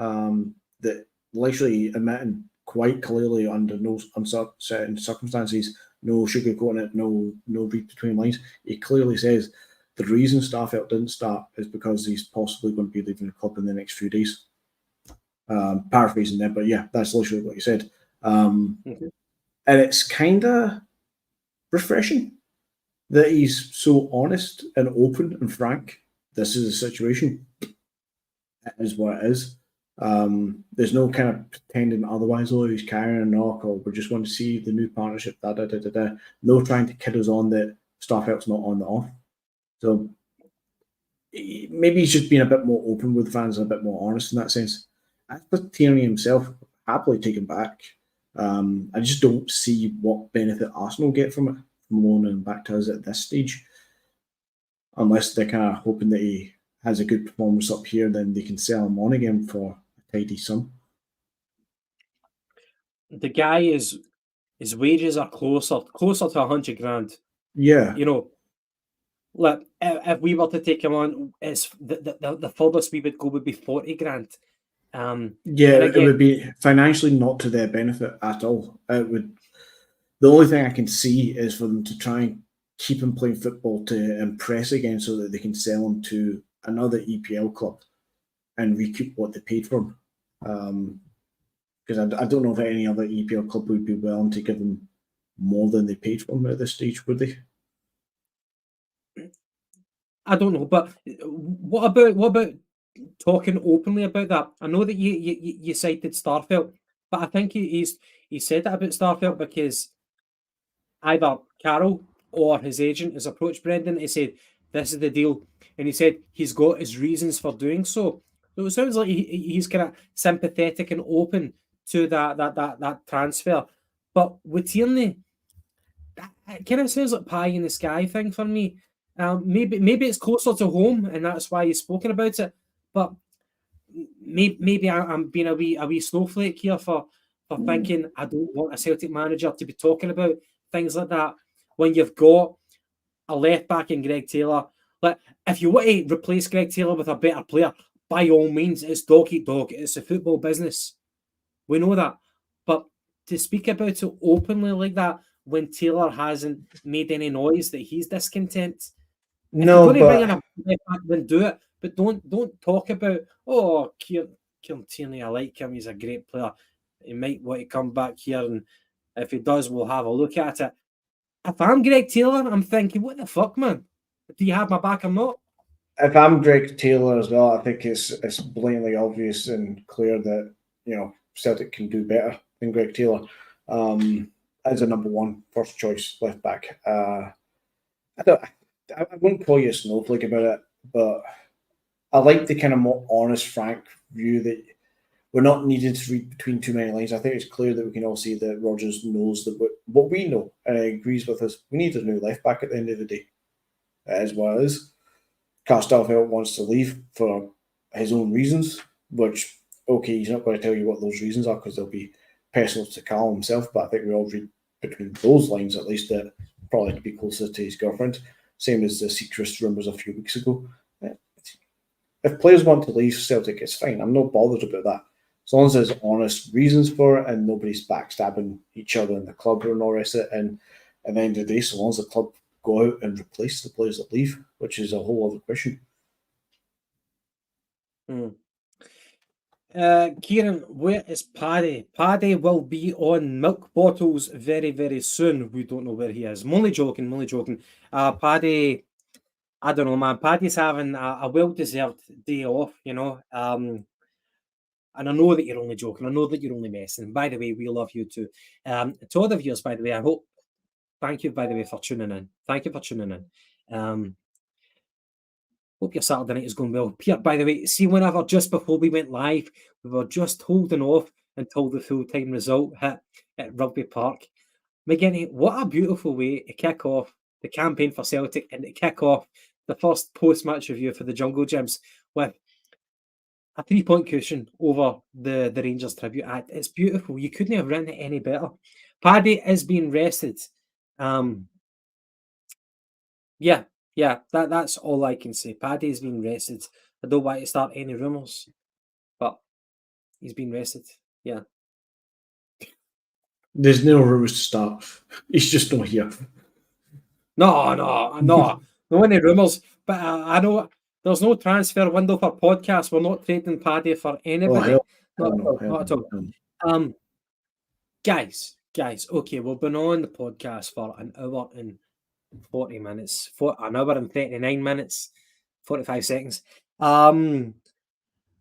That literally admitting quite clearly under no uncertain circumstances no sugarcoating it, no read between lines. He clearly says the reason Starfelt didn't start is because he's possibly going to be leaving the club in the next few days. Paraphrasing there, but yeah, that's literally what he said. And it's kind of refreshing that he's so honest and open and frank. This is a situation. It is what it is. There's no kind of pretending otherwise. Oh, he's carrying a knock, or we're just going to see the new partnership. No trying to kid us on that Starfelt's not on the off. So maybe he's just being a bit more open with fans and a bit more honest in that sense. As for Tierney himself, happily taken back. I just don't see what benefit Arsenal get from it, from loaning him back to us at this stage. Unless they're kind of hoping that he has a good performance up here, then they can sell him on again for a tidy sum.
The guy his wages are closer to 100 grand.
Yeah.
You know, look, if we were to take him on, it's the furthest we would go would be 40 grand.
Yeah, it would be financially not to their benefit at all. It would. The only thing I can see is for them to try and keep him playing football to impress again, so that they can sell him to another EPL club and recoup what they paid for him. Because I don't know if any other EPL club would be willing to give him more than they paid for him at this stage, would they?
I don't know, but what about talking openly about that? I know that you cited Starfelt, but I think he said that about Starfelt because either Carroll or his agent has approached Brendan. He said, "This is the deal," and he said he's got his reasons for doing so. So it sounds like he's kind of sympathetic and open to that transfer. But with Tierney, it kind of sounds like pie in the sky thing for me. Maybe it's closer to home, and that's why he's spoken about it. But maybe I'm being a wee snowflake here for thinking I don't want a Celtic manager to be talking about things like that when you've got a left back in Greg Taylor. Like, if you want to replace Greg Taylor with a better player, by all means, it's dog eat dog. It's a football business. We know that. But to speak about it openly like that when Taylor hasn't made any noise that he's discontent.
No,
if you're going to bring in a left back, then do it. But don't talk about, oh, Kieran Tierney, I like him. He's a great player. He might want to come back here, and if he does, we'll have a look at it. If I'm Greg Taylor, I'm thinking, what the fuck, man? Do you have my back or not?
If I'm Greg Taylor as well, I think it's blatantly obvious and clear that, you know, Celtic can do better than Greg Taylor as a number one first choice left back. I wouldn't call you a snowflake about it, but I like the kind of more honest, frank view that we're not needed to read between too many lines. I think it's clear that we can all see that Rodgers knows that what we know and agrees with us. We need a new left back at the end of the day. That is what it is. Starfelt wants to leave for his own reasons, which, okay, he's not going to tell you what those reasons are because they'll be personal to Carl himself, but I think we all read between those lines at least that probably to be closer to his girlfriend, same as the secret rumours a few weeks ago. If players want to leave Celtic, it's fine. I'm not bothered about that. As long as there's honest reasons for it and nobody's backstabbing each other in the club and all the rest of it, and at the end of the day, so long as the club go out and replace the players that leave, which is a whole other question.
Kieran, where is Paddy? Paddy will be on milk bottles very, very soon. We don't know where he is. I'm only joking. Paddy, I don't know, man. Paddy's having a well-deserved day off, you know. And I know that you're only joking. I know that you're only messing. By the way, we love you too. To all the viewers, by the way, thank you, by the way, for tuning in. Thank you for tuning in. Hope your Saturday night is going well. Pierre, by the way, see, whenever just before we went live, we were just holding off until the full-time result hit at Rugby Park. McGinney, what a beautiful way to kick off the campaign for Celtic and to kick off the first post-match review for the Jungle Gyms with a 3-point cushion over the Rangers tribute act. It's beautiful. You couldn't have written it any better. Paddy is being rested. Yeah, that's all I can say. Paddy's been rested. I don't want to start any rumours, but he's been rested. Yeah.
There's no rumours to start. He's just not here.
No any rumours. But I know there's no transfer window for podcasts. We're not trading Paddy for anybody. Not at all. Guys, okay, we've been on the podcast for an hour and 40 minutes, an hour and 39 minutes, 45 seconds.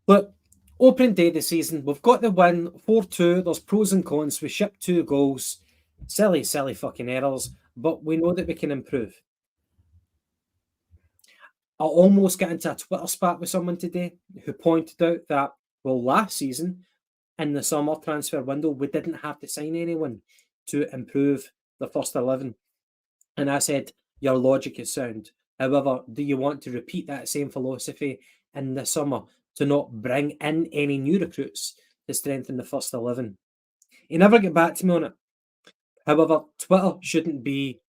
Look, opening day of the season, we've got the win, 4-2. There's pros and cons. We shipped 2 goals. Silly fucking errors, but we know that we can improve. I almost got into a Twitter spat with someone today who pointed out that, well, last season, in the summer transfer window, we didn't have to sign anyone to improve the first 11. And I said, your logic is sound. However, do you want to repeat that same philosophy in the summer to not bring in any new recruits to strengthen the first 11? He never get back to me on it. However, Twitter shouldn't be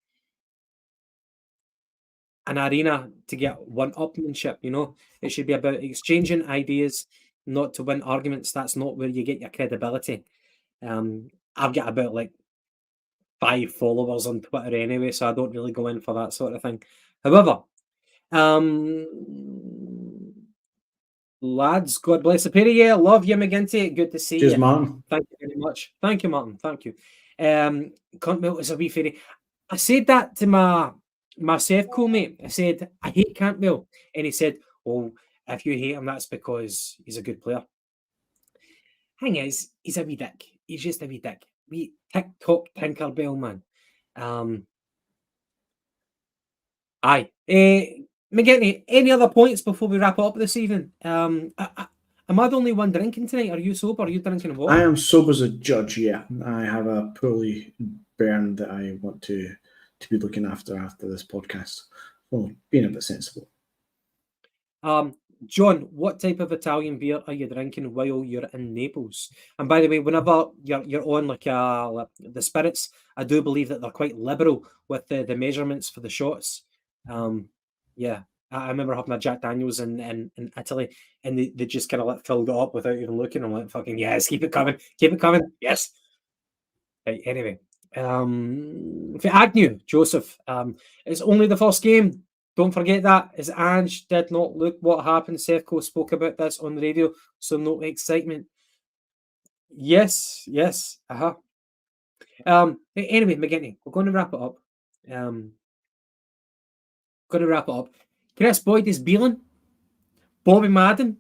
an arena to get one-upmanship, you know? It should be about exchanging ideas, not to win arguments. That's not where you get your credibility. I've got about like 5 followers on Twitter anyway, so I don't really go in for that sort of thing. However, lads, God bless the pair of you. Love you, McGinty. Good to see
Cheers,
you.
Martin.
Thank you very much. Thank you, Martin. Thank you. Cunt Milk is a wee fairy. I said that to my Sefco mate. I said, I hate Cantwell. And he said, oh, if you hate him, that's because he's a good player. Thing is, he's a wee dick. He's just a wee dick. Wee TikTok Tinkerbell, man. Aye. McGinty, any other points before we wrap up this evening? Am I the only one drinking tonight? Are you sober? Are you drinking water?
I am sober as a judge, yeah. I have a poorly burn that I want to be looking after this podcast. Well, being a bit sensible.
John, what type of Italian beer are you drinking while you're in Naples? And by the way, whenever you're on like the spirits, I do believe that they're quite liberal with the measurements for the shots. Yeah, I remember having a Jack Daniels in Italy, and they just kind of like filled it up without even looking. I'm like, fucking yes, keep it coming, yes. Right, anyway, for Agnew, Joseph, it's only the first game. Don't forget that, as Ange did not look what happened. Sefco spoke about this on the radio, so no excitement. Yes. Anyway, McGinty, we're going to wrap it up. Chris Boyd is Beelan. Bobby Madden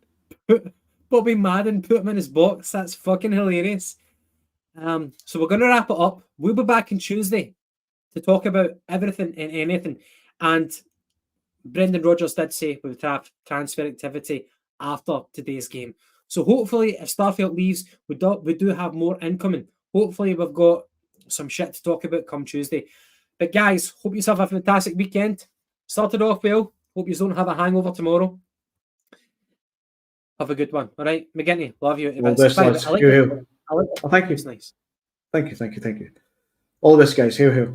put him in his box. That's fucking hilarious. So we're going to wrap it up. We'll be back on Tuesday to talk about everything and anything. And Brendan Rodgers did say we would have transfer activity after today's game. So hopefully, if Starfield leaves, we do have more incoming. Hopefully, we've got some shit to talk about come Tuesday. But guys, hope you have a fantastic weekend. Started off well. Hope you don't have a hangover tomorrow. Have a good one. All right, McGinty, love you.
Well, this, lads. Thank you.
It's nice.
Thank you. All this, guys. Here.